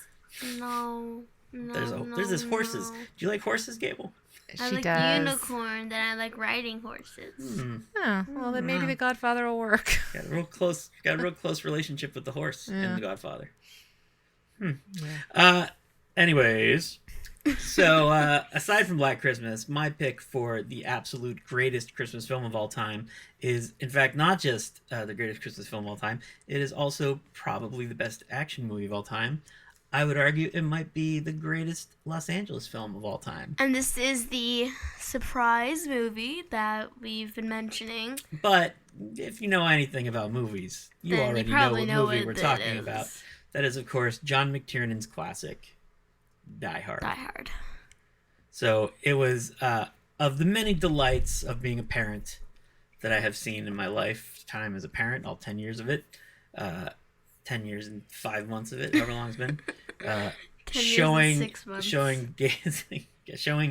No. There's this horses. Do you like horses, Gable? I She like does. unicorn, then I like riding horses. Oh, well, then maybe The Godfather will work. Got a real close relationship with the horse in The Godfather. Anyways, so aside from Black Christmas, my pick for the absolute greatest Christmas film of all time is, in fact, not just the greatest Christmas film of all time. It is also probably the best action movie of all time. I would argue it might be the greatest Los Angeles film of all time. And this is the surprise movie that we've been mentioning. But if you know anything about movies, you Then you already know probably what know movie what we're it talking is. about. That is, of course, John McTiernan's classic, Die Hard. Die Hard. So it was of the many delights of being a parent that I have seen in my lifetime as a parent, all 10 years of it, 10 years and 5 months of it, however long it's been, 10 years showing and 6 months. showing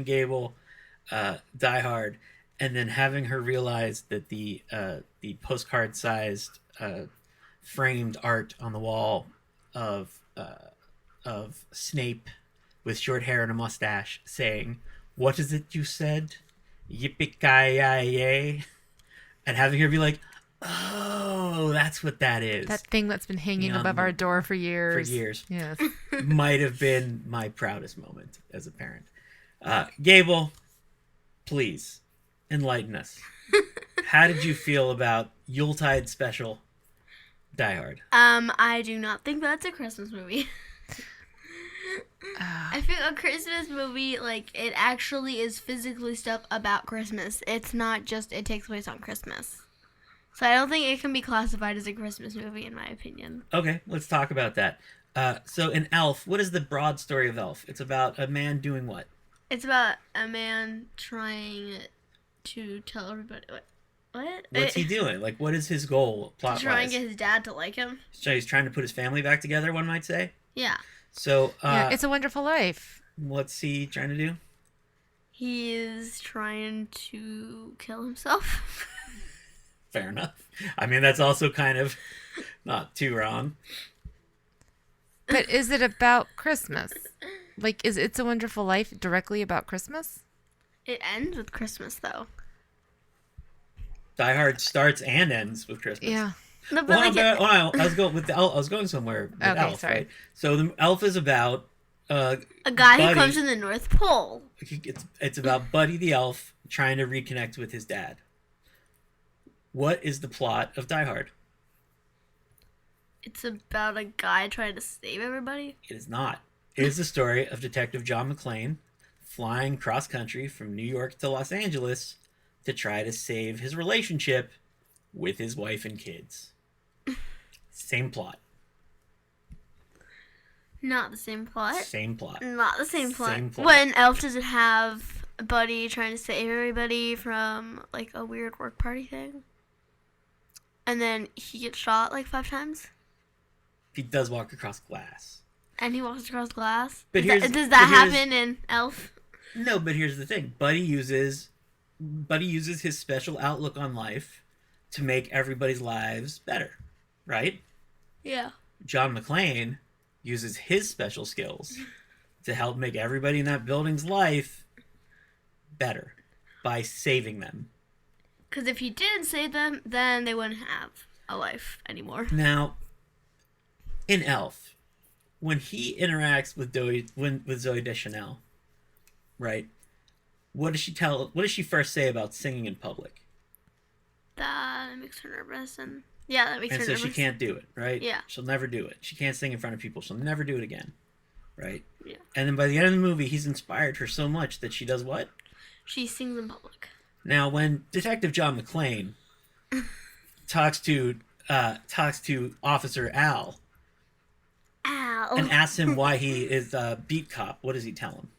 Gable Die Hard, and then having her realize that the postcard-sized framed art on the wall of Snape with short hair and a mustache saying, "What is it you said? Yippee-ki-yay!" And having her be like, "Oh, that's what that is." That thing that's been hanging Yeah, above our door for years. Yes. Might have been my proudest moment as a parent. Gable, please enlighten us. How did you feel about Yuletide special Die Hard? I do not think that's a Christmas movie. I feel a Christmas movie, like, it actually is physically stuff about Christmas. It's not just, it takes place on Christmas. So I don't think it can be classified as a Christmas movie, in my opinion. Okay, let's talk about that. So in Elf, what is the broad story of Elf? It's about a man doing what? It's about a man trying to tell everybody what? What's he doing? Like, what is his goal, plot-wise? Trying to get his dad to like him. So he's trying to put his family back together, one might say? Yeah. So, Yeah, It's a Wonderful Life. what's he trying to do? He is trying to kill himself. Fair enough. I mean, that's also kind of not too wrong. But is it about Christmas? Like, is It's a Wonderful Life directly about Christmas? It ends with Christmas, though. Die Hard starts and ends with Christmas. Yeah. No, but Well, like I was going with the Elf. I was going somewhere with Okay, Elf, sorry. right? So the Elf is about a guy Buddy. who comes in the North Pole. It's about Buddy the Elf trying to reconnect with his dad. What is the plot of Die Hard? It's about a guy trying to save everybody. It is not. It is the story of Detective John McClane flying cross country from New York to Los Angeles to try to save his relationship with his wife and kids. Same plot. Not the same plot. Same plot. Not the same plot. Same plot. When Elf doesn't have Buddy trying to save everybody from like a weird work party thing, and then he gets shot like 5 times, He does walk across glass. and he walks across glass. But Does here's- that but here's- happen in Elf? No, but here's the thing. Buddy uses his special outlook on life to make everybody's lives better, right? Yeah. John McClane uses his special skills to help make everybody in that building's life better by saving them. Because if he didn't save them, then they wouldn't have a life anymore. Now, in Elf, when he interacts with Zooey Deschanel, right? What does she first say about singing in public? That makes her nervous, and yeah, that makes And her so nervous. she can't do it, right? Yeah. She'll never do it. She can't sing in front of people. She'll never do it again, right? Yeah. And then by the end of the movie, he's inspired her so much that she does what? She sings in public. Now, when Detective John McClane talks to Officer Al Ow. and asks him why he is a beat cop, what does he tell him?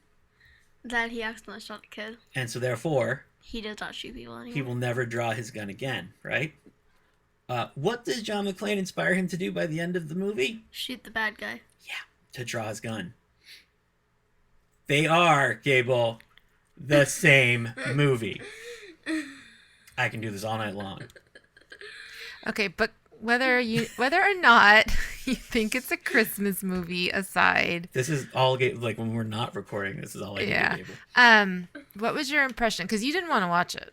That he accidentally shot a kid. And so therefore, He does not shoot people anymore. he will never draw his gun again, right? What does John McClane inspire him to do by the end of the movie? Shoot the bad guy. Yeah, to draw his gun. They are, Gable, the same movie. I can do this all night long. Okay, but whether or not you think it's a Christmas movie aside, This is all like when we're not recording. This is all I can yeah. do, Gable. What was your impression? Because you didn't want to watch it.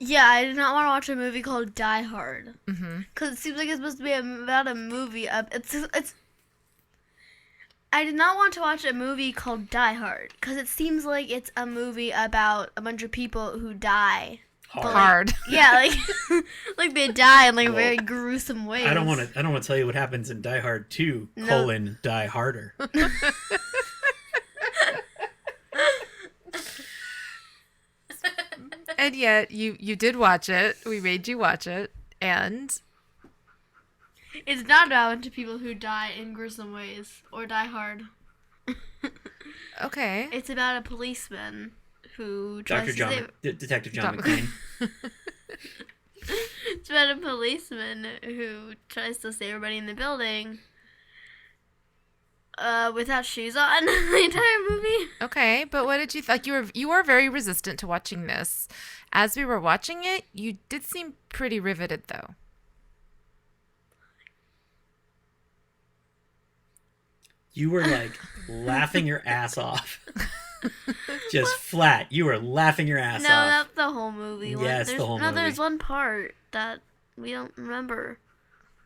Yeah, I did not want to watch a movie called Die Hard. Mm-hmm. Because it seems like it's supposed to be about a movie. It's. I did not want to watch a movie called Die Hard. Because it seems like it's a movie about a bunch of people who die. Hard. Yeah, like like they die in like Well, very gruesome ways. I don't want to tell you what happens in Die Hard 2, No. Die Harder. And yet you did watch it. We made you watch it, and It's not about a bunch of people who die in gruesome ways or die hard. okay. It's about a policeman who tries Dr. to John, save. Detective John John McClane. It's about a policeman who tries to save everybody in the building without shoes on the entire movie. Okay, but what did you think? You were very resistant to watching this. As we were watching it, you did seem pretty riveted, though. You were like laughing your ass off. Just flat. You were laughing your ass No, off. that's the whole movie. Yes, the whole movie. There's one part that we don't remember.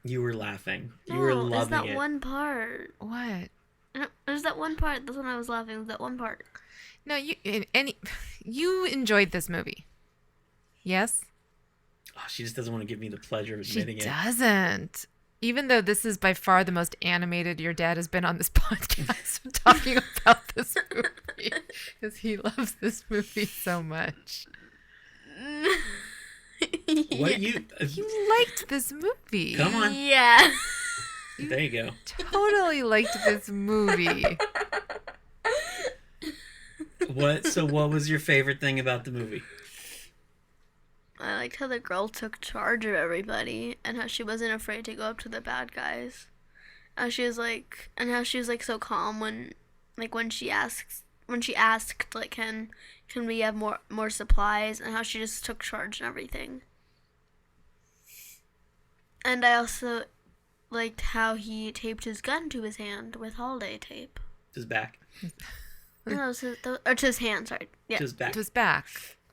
You were laughing. You No, were there's loving that it. one part. What? No, there's that one part. That's when I was laughing. There's that one part. No, you enjoyed this movie. Yes? Oh, she just doesn't want to give me the pleasure of She admitting it. doesn't. Even though this is by far the most animated your dad has been on this podcast talking about this movie, because he loves this movie so much. Yeah. What you liked this movie. come on? Yeah. There you go. Totally liked this movie. What was your favorite thing about the movie? I liked how the girl took charge of everybody and how she wasn't afraid to go up to the bad guys. How she was like so calm when she asked like can we have more supplies, and how she just took charge and everything. And I also liked how he taped his gun to his hand with holiday tape. His back. No, or to his hand, sorry. Yeah. To his back. To his back.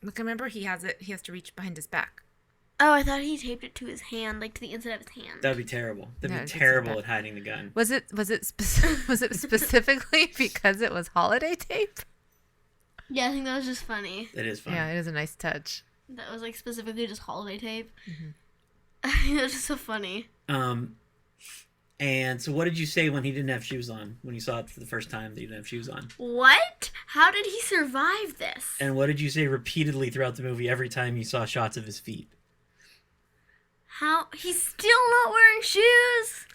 Look, remember he has to reach behind his back. Oh, I thought he taped it to his hand, like to the inside of his hand. That'd be terrible. That'd No, be it's terrible bad. at hiding the gun. Was it specifically because it was holiday tape? Yeah, I think that was just funny. It is fun. Yeah, it is a nice touch. That was like specifically just holiday tape. It was just so funny. And so what did you say when he didn't have shoes on? When you saw it for the first time that he didn't have shoes on? What? How did he survive this? And what did you say repeatedly throughout the movie every time you saw shots of his feet? How? He's still not wearing shoes?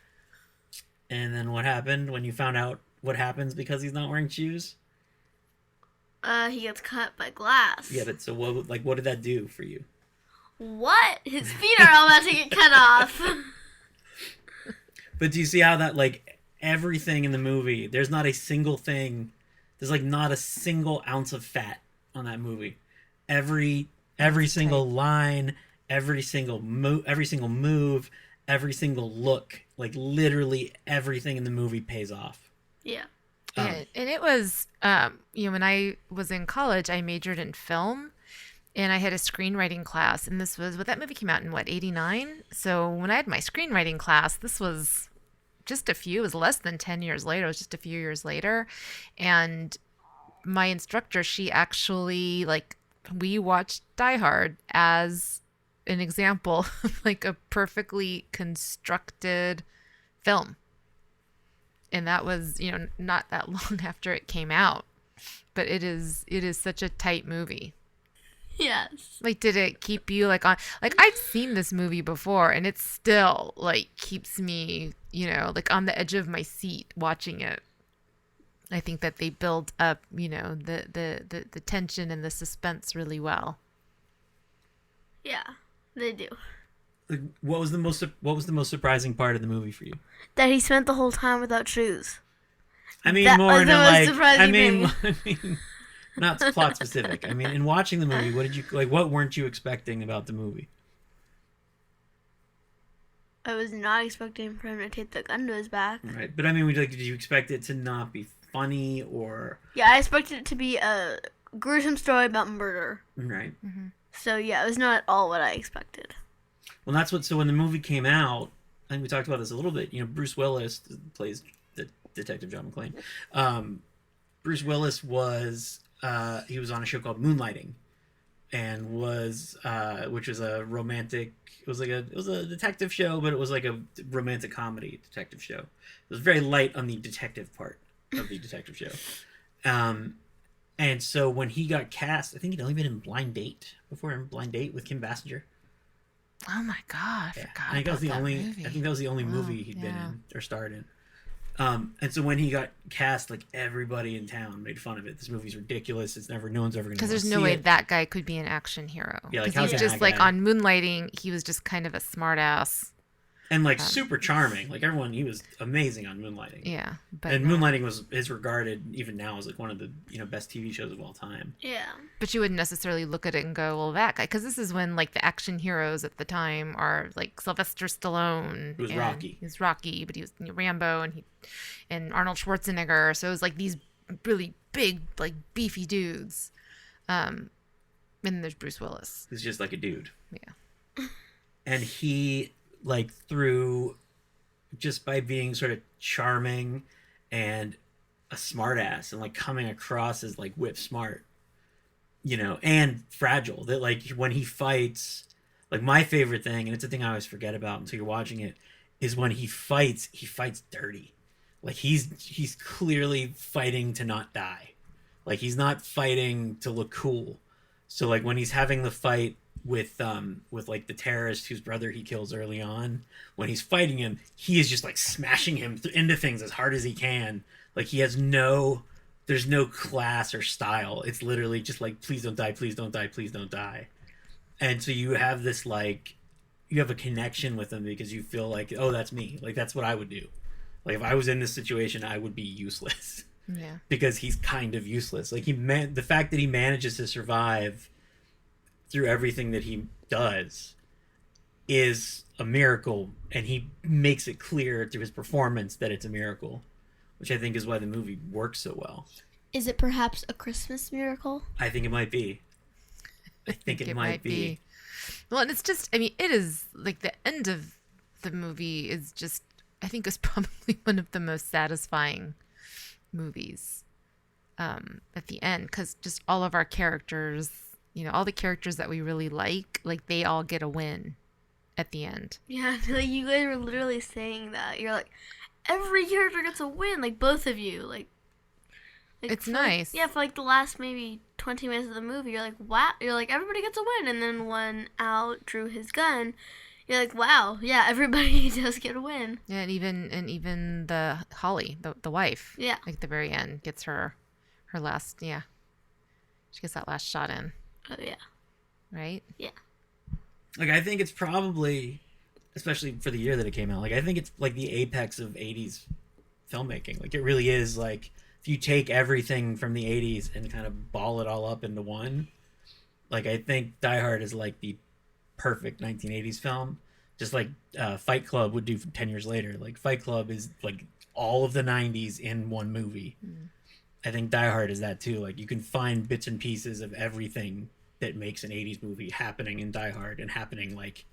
And then what happened when you found out what happens because he's not wearing shoes? He gets cut by glass. Yeah, but so what did that do for you? What? His feet are all about to get cut off. But do you see how that, like, everything in the movie, there's not a single thing, there's like not a single ounce of fat on that movie. Every single line, every single move, every single look, like literally everything in the movie pays off. Yeah. And it was, when I was in college, I majored in film, and I had a screenwriting class, and that movie came out in 89? So when I had my screenwriting class, this was it was less than 10 years later. It was just a few years later. And my instructor, she actually, we watched Die Hard as an example of like a perfectly constructed film. And that was, not that long after it came out. But it is such a tight movie. Yes. Like, did it keep you on? I've seen this movie before, and it still keeps me, on the edge of my seat watching it. I think that they build up, the tension and the suspense really well. Yeah, they do. Like, what was the most surprising part of the movie for you? That he spent the whole time without shoes. I mean, That more was than the most like, surprising I mean, not plot specific. I mean, in watching the movie, what weren't you expecting about the movie? I was not expecting for him to tape the gun to his back. Right, but I mean, did you expect it to not be funny or? Yeah, I expected it to be a gruesome story about murder. Right. Mm-hmm. So yeah, it was not at all what I expected. Well, that's what. So when the movie came out, I think we talked about this a little bit. Bruce Willis plays the Detective John McClane. Bruce Willis was he was on a show called Moonlighting, and which was a romantic. It was a detective show, but it was like a romantic comedy detective show. It was very light on the detective part of the detective show. And so when he got cast, I think he'd only been in Blind Date before, in Blind Date with Kim Basinger. Oh my god, I forgot I think that was the only. movie. I think that was the only movie he'd been in or starred in. And so when he got cast, everybody in town made fun of it. This movie's ridiculous. No one's ever going to. Because there's no way that guy could be an action hero. Yeah, because how he's can just that guy- on Moonlighting, he was just kind of a smart ass. and super charming. Everyone, he was amazing on Moonlighting. Yeah, but And Moonlighting is regarded even now as one of the best TV shows of all time. Yeah. But you wouldn't necessarily look at it and go, well, that guy, because this is when the action heroes at the time are Sylvester Stallone. It was and Rocky. He was Rocky, but he was Rambo and Arnold Schwarzenegger. So it was these really big, beefy dudes. And then there's Bruce Willis. He's just like a dude. Yeah. And he through just by being sort of charming and a smart ass and coming across as whip smart, and fragile, that when he fights, my favorite thing, and it's a thing I always forget about until you're watching it, is when he fights dirty. He's clearly fighting to not die. He's not fighting to look cool. So when he's having the fight with like the terrorist whose brother he kills early on. When he's fighting him, he is just like smashing him into things as hard as he can. Like he has there's no class or style. It's literally just like, please don't die, please don't die, please don't die. And so you have this like, you have a connection with him because you feel like, oh, that's me. Like that's what I would do. Like if I was in this situation, I would be useless. Yeah. Because he's kind of useless. Like the fact that he manages to survive through everything that he does is a miracle, and he makes it clear through his performance that it's a miracle, which I think is why the movie works so well. Is it perhaps a Christmas miracle? I think it might be. I think it might be. Well, and it's just, I mean, it is like the end of the movie is just, I think, is probably one of the most satisfying movies at the end, because just all of our characters, all the characters that we really like they all get a win at the end. Yeah, I feel like you guys were literally saying that. You're like, every character gets a win, like both of you. Like it's nice. Yeah, for like the last maybe 20 minutes of the movie, you're like, wow. You're like, everybody gets a win. And then when Al drew his gun, you're like, wow, yeah, everybody does get a win. Yeah, and even the Holly, the wife. Yeah. Like at the very end gets her last, yeah. She gets that last shot in. Oh, yeah. Right? Yeah. Like, I think it's probably, especially for the year that it came out, like, I think it's, like, the apex of 80s filmmaking. Like, it really is, like, if you take everything from the 80s and kind of ball it all up into one, like, I think Die Hard is, like, the perfect 1980s film. Just like Fight Club would do 10 years later. Like, Fight Club is, like, all of the 90s in one movie. Mm. I think Die Hard is that, too. Like, you can find bits and pieces of everything that makes an 80s movie happening in Die Hard, and happening like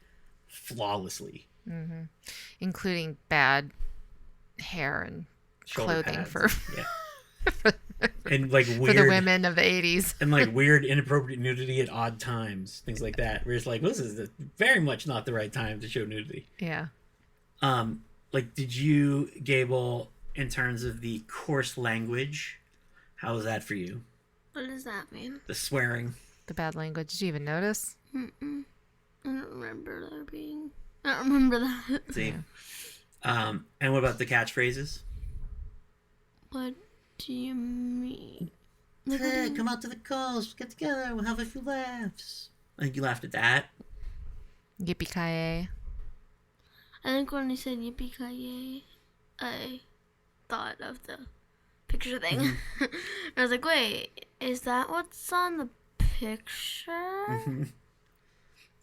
flawlessly. Mm-hmm. Including bad hair and shoulder clothing pads. for and like weird, for the women of the 80s. And like weird inappropriate nudity at odd times, things like that, where it's like, well, this is very much not the right time to show nudity. Yeah. Like, did you, Gable, in terms of the coarse language, how was that for you? What does that mean? The swearing. The bad language. Did you even notice? Mm-mm. I don't remember there being... I don't remember that. See? Yeah. And what about the catchphrases? What do you mean? Hey, come out to the coast, get together, we'll have a few laughs. I think you laughed at that. Yippee-ki-yay. I think when he said yippee-ki-yay, I thought of the picture thing. Mm-hmm. I was like, wait, is that what's on the picture? Mm-hmm.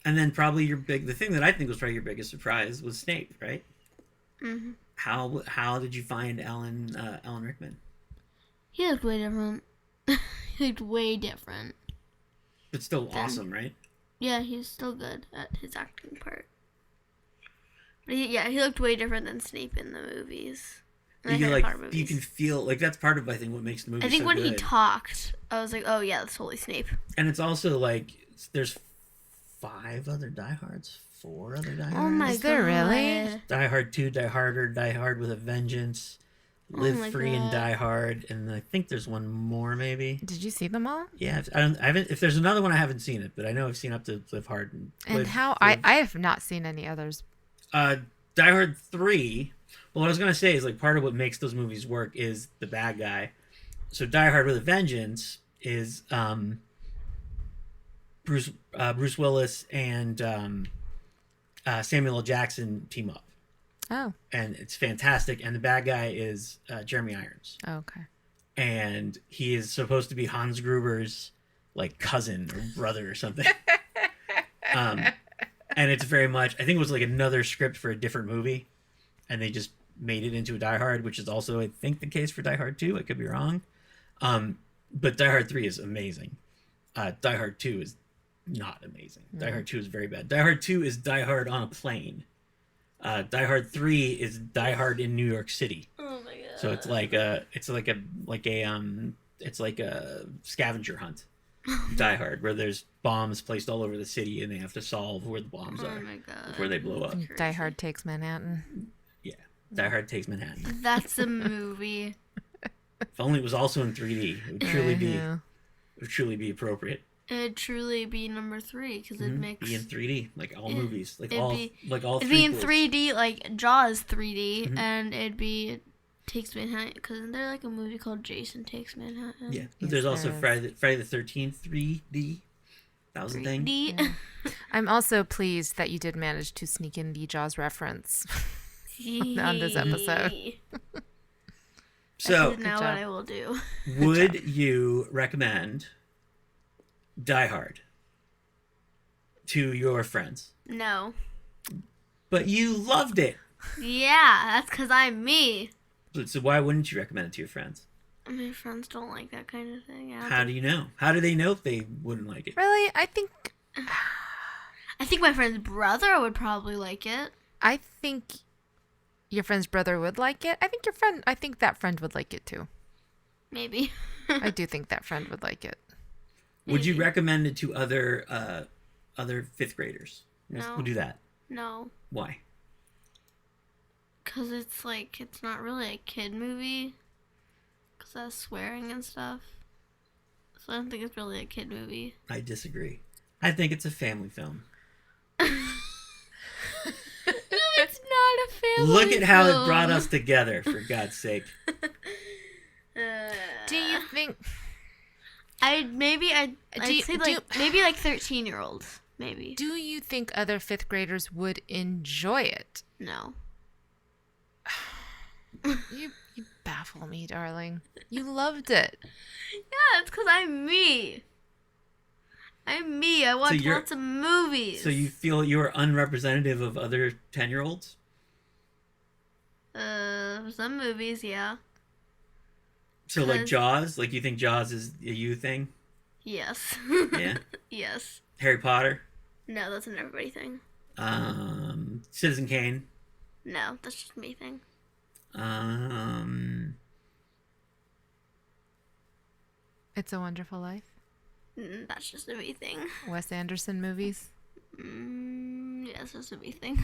And then probably the thing that I think was probably your biggest surprise was Snape, right? Mm-hmm. How did you find Alan Rickman? He looked way different. He looked way different. But still awesome, right? Yeah, he's still good at his acting part. But he looked way different than Snape in the movies. You can feel, like, that's part of, I think, what makes the movie so good. I think when he talked, I was like, oh yeah, that's totally Snape. And it's also like, there's 5 other Die Hards? 4 other Die Hards? Oh my god. Is there really? Die Hard 2, Die Harder, Die Hard with a Vengeance, Live Free and Die Hard, and I think there's one more maybe. Did you see them all? Yeah, I haven't. If there's another one, I haven't seen it, but I know I've seen up to Live Hard I have not seen any others. Die Hard 3. Well, what I was gonna say is, like, part of what makes those movies work is the bad guy. So Die Hard with a Vengeance is Bruce Willis and Samuel L. Jackson team up. Oh. And it's fantastic. And the bad guy is Jeremy Irons. Oh, okay. And he is supposed to be Hans Gruber's, like, cousin or brother or something. And it's very much, I think it was like another script for a different movie, and they just made it into a Die Hard, which is also, I think, the case for Die Hard 2. I could be wrong. But Die Hard 3 is amazing. Die Hard 2 is not amazing. Die Hard 2 is very bad. Die Hard 2 is Die Hard on a plane. Die Hard 3 is Die Hard in New York City. Oh my god. So it's like a scavenger hunt. Die Hard, where there's bombs placed all over the city and they have to solve where the bombs are before they blow up. Die Hard Takes Manhattan. Yeah. Die Hard Takes Manhattan. That's a movie. If only it was also in 3D, it would truly be appropriate. It'd truly be number 3 because it makes be in 3D, like all movies, like it'd all be, like all. It'd three be in pools. 3D, like Jaws 3D, and it takes Manhattan. Because isn't there like a movie called Jason Takes Manhattan? Yeah, but Yes, there's also there Friday the 13th 3D. That was a thing. 3D. Yeah. I'm also pleased that you did manage to sneak in the Jaws reference on this episode. So, This is now job. what I will do. would you recommend Die Hard to your friends? No. But you loved it. Yeah, that's because I'm me. So why wouldn't you recommend it to your friends? My friends don't like that kind of thing. How do you know? How do they know if they wouldn't like it? Really, I think my friend's brother would probably like it. your friend's brother would like it. I think that friend would like it too. Maybe. I do think that friend would like it. Would you Maybe. recommend it to other 5th graders? No. We'll do that. No. Why? Because it's not really a kid movie. Because that's swearing and stuff. So I don't think it's really a kid movie. I disagree. I think it's a family film. No, it's not a family Look at how film. it brought us together, for God's sake. Do you think? I'd you- say do- maybe like 13-year-olds. Maybe. Do you think other 5th graders would enjoy it? No. You baffle me, darling. You loved it. Yeah, it's because I'm me. I'm me. I watch you're- lots of movies. So you feel you are unrepresentative of other 10-year-olds? Some movies, yeah. So like 'Cause- Jaws? Like you think Jaws is a you thing? Yes. Yeah. Yes. Harry Potter? No, that's an everybody thing. Citizen Kane? No, that's just me thing. It's a Wonderful Life. That's just a me thing. Wes Anderson movies. Yes, that's a me thing.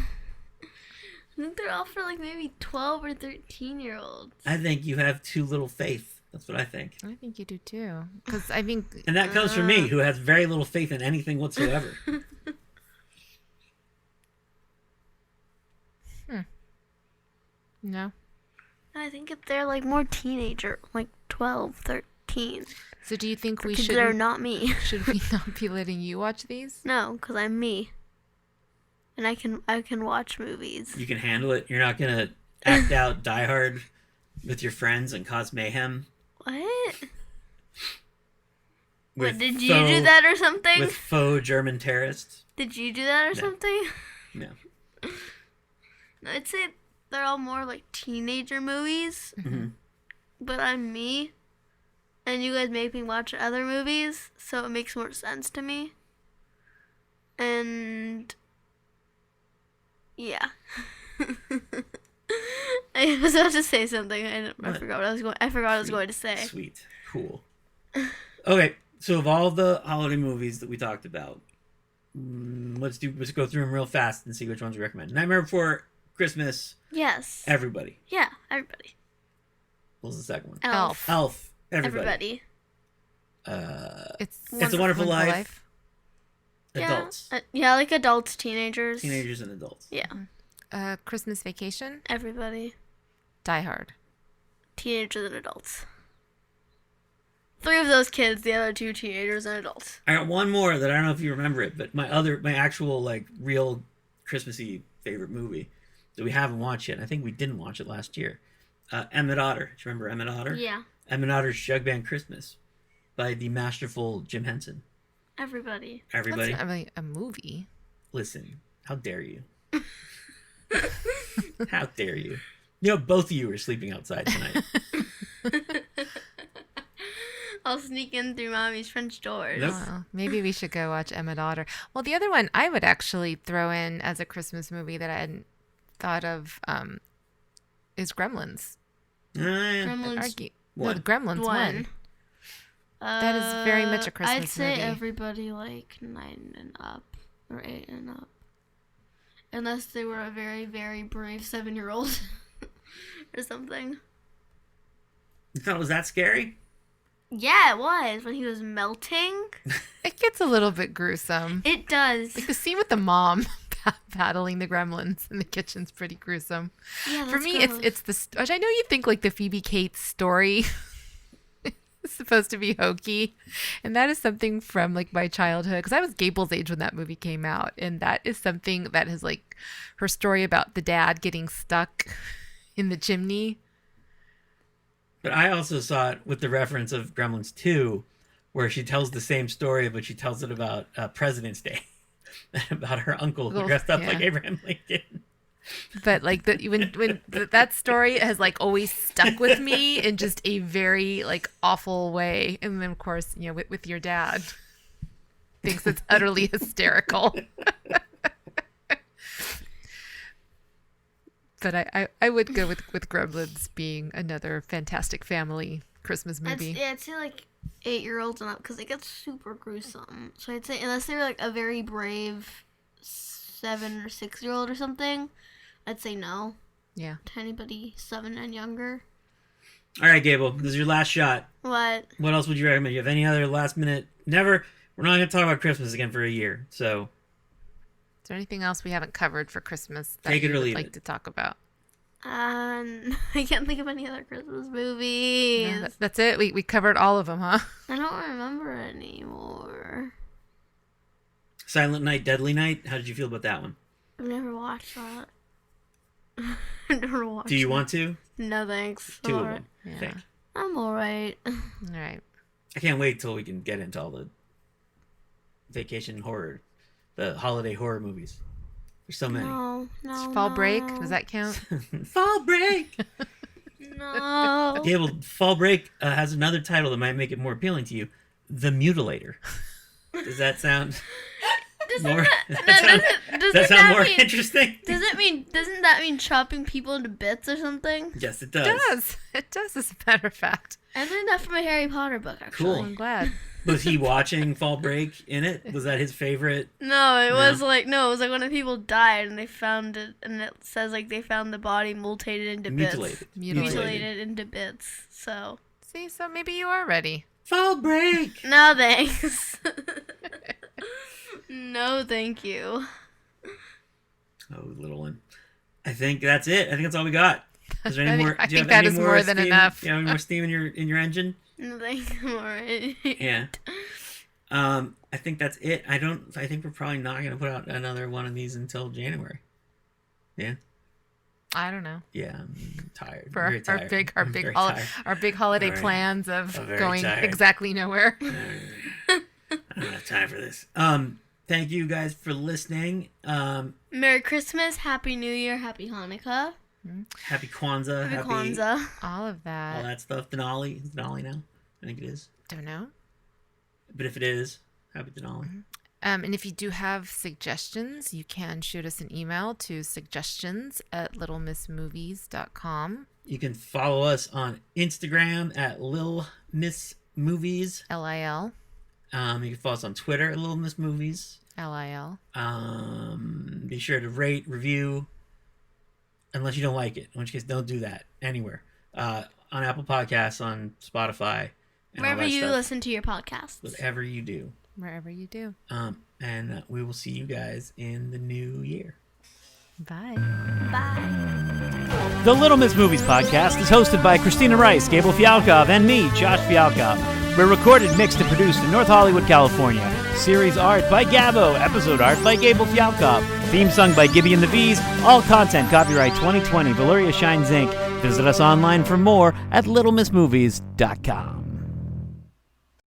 I think they're all for like maybe 12 or 13-year-olds. I think you have too little faith. That's what I think. I think you do too. Because I think And that comes from me, who has very little faith in anything whatsoever. no. I think if they're like more teenager, like 12, 13. So do you think we Because should? they're not me. Should we not be letting you watch these? No, because I'm me. And I can watch movies. You can handle it. You're not going to act out Die Hard with your friends and cause mayhem. What? With What, did you do that or something? With faux German terrorists? Did you do that or No. something? No. No, I'd say they're all more like teenager movies. Mm-hmm. But I'm me. And you guys make me watch other movies, so it makes more sense to me. And yeah. I was about to say something. I What? forgot what I was going. I forgot what I was going to say. Sweet. Cool. Okay, so of all the holiday movies that we talked about, let's go through them real fast and see which ones we recommend. Nightmare Before Christmas, Yes. everybody. Yeah, everybody. What was the second one? Elf. Elf, everybody. Everybody. It's a Wonderful Life. Adults. Yeah, like adults, teenagers. Teenagers and adults. Yeah, Christmas Vacation. everybody. Die Hard. Teenagers and adults. 3 of those kids, the other 2 teenagers and adults. I got one more that I don't know if you remember it, but my actual like real Christmassy favorite movie that we haven't watched yet. And I think we didn't watch it last year. Emmett Otter. Do you remember Emmett Otter? Yeah, Emmett Otter's Jug Band Christmas by the masterful Jim Henson. everybody. Everybody, That's not really a movie. listen. How dare you? How dare you? You know, both of you are sleeping outside tonight. I'll sneak in through mommy's French doors. Nope. Well, maybe we should go watch Emmett Otter. Well, the other one I would actually throw in as a Christmas movie that I hadn't thought of is Gremlins. Gremlins One. The Gremlins 1. one. That is very much a Christmas I'd say movie. everybody like 9 and up or 8 and up, unless they were a very, very brave 7-year-old or something. You thought it was that scary? Yeah, it was when he was melting. It gets a little bit gruesome. It does. Like the scene with the mom battling the gremlins in the kitchen's pretty gruesome. Yeah, For that's me, gross. it's the. Which I know you think like the Phoebe Cates story is supposed to be hokey, and that is something from like my childhood because I was Gable's age when that movie came out, and that is something that is like her story about the dad getting stuck in the chimney. But I also saw it with the reference of Gremlins 2, where she tells the same story, but she tells it about President's Day, about her uncle who dressed up like Abraham Lincoln. But like when that story has like always stuck with me in just a very like awful way, and then of course with your dad thinks it's utterly hysterical. But I would go with Gremlins being another fantastic family Christmas movie. I'd say like 8-year-olds and up because it gets super gruesome. So I'd say unless they were like a very brave 7 or 6-year-old or something, I'd say no. Yeah. To anybody 7 and younger. All right, Gable, this is your last shot. What? What else would you recommend? Do you have any other last minute? We're not going to talk about Christmas again for a year, so. Is there anything else we haven't covered for Christmas that Take it you or would leave like it. to talk about? I can't think of any other Christmas movies. No, that's it. We covered all of them, huh? I don't remember anymore. Silent Night, Deadly Night. How did you feel about that one? I've never watched that. I've never watched. Do you it. want to? No thanks. 2 of Alright. them. I Yeah. think. I'm alright. All right. I can't wait till we can get into all the vacation horror, the holiday horror movies. There's so many. No. Fall Break, does that count? Fall Break. No. Gable, Fall Break has another title that might make it more appealing to you: The Mutilator. Does that sound more? Does that sound more interesting? Doesn't that mean chopping people into bits or something? Yes, it does. It does. It does, as a matter of fact. I learned that from a Harry Potter book, actually. Cool. I'm glad. Was he watching Fall Break in it? Was that his favorite? No, it was like when the people died and they found it, and it says like they found the body mutated into bits. Mutilated into bits. So. See, so maybe you are ready. Fall Break. No thanks. No, thank you. Oh, little one. I think that's it. I think that's all we got. Is there any more? I do you think have that any is more more than steam? enough. Do you have any more steam in your engine? No, thank you. I'm alright. Yeah. I think that's it. I think we're probably not gonna put out another one of these until January. Yeah. I don't know. Yeah, I'm tired. For Very tired. our big holiday Very- plans of I'm very going tired. exactly nowhere. I don't have time for this. Thank you guys for listening. Merry Christmas, Happy New Year, Happy Hanukkah, Happy Kwanzaa. Happy Kwanzaa. All of all that. that stuff. Denali. Is it Denali now? I think it is. Don't know. But if it is, happy Denali. And if you do have suggestions, you can shoot us an email to suggestions@littlemissmovies.com. You can follow us on Instagram at Lil Miss Movies. LIL. You can follow us on Twitter at Lil Miss Movies. LIL. Be sure to rate, review, unless you don't like it. In which case, don't do that anywhere. On Apple Podcasts, on Spotify, and all Wherever that you stuff. listen to your podcasts. Whatever you do. Wherever you do. And we will see you guys in the new year. Bye. Bye. The Little Miss Movies podcast is hosted by Christina Rice, Gable Fialkov, and me, Josh Fialkov. We're recorded, mixed, and produced in North Hollywood, California. Series art by Gabo. Episode art by Gable Fialkov. Theme sung by Gibby and the V's. All content copyright 2020. Valeria Shines Inc. Visit us online for more at littlemissmovies.com.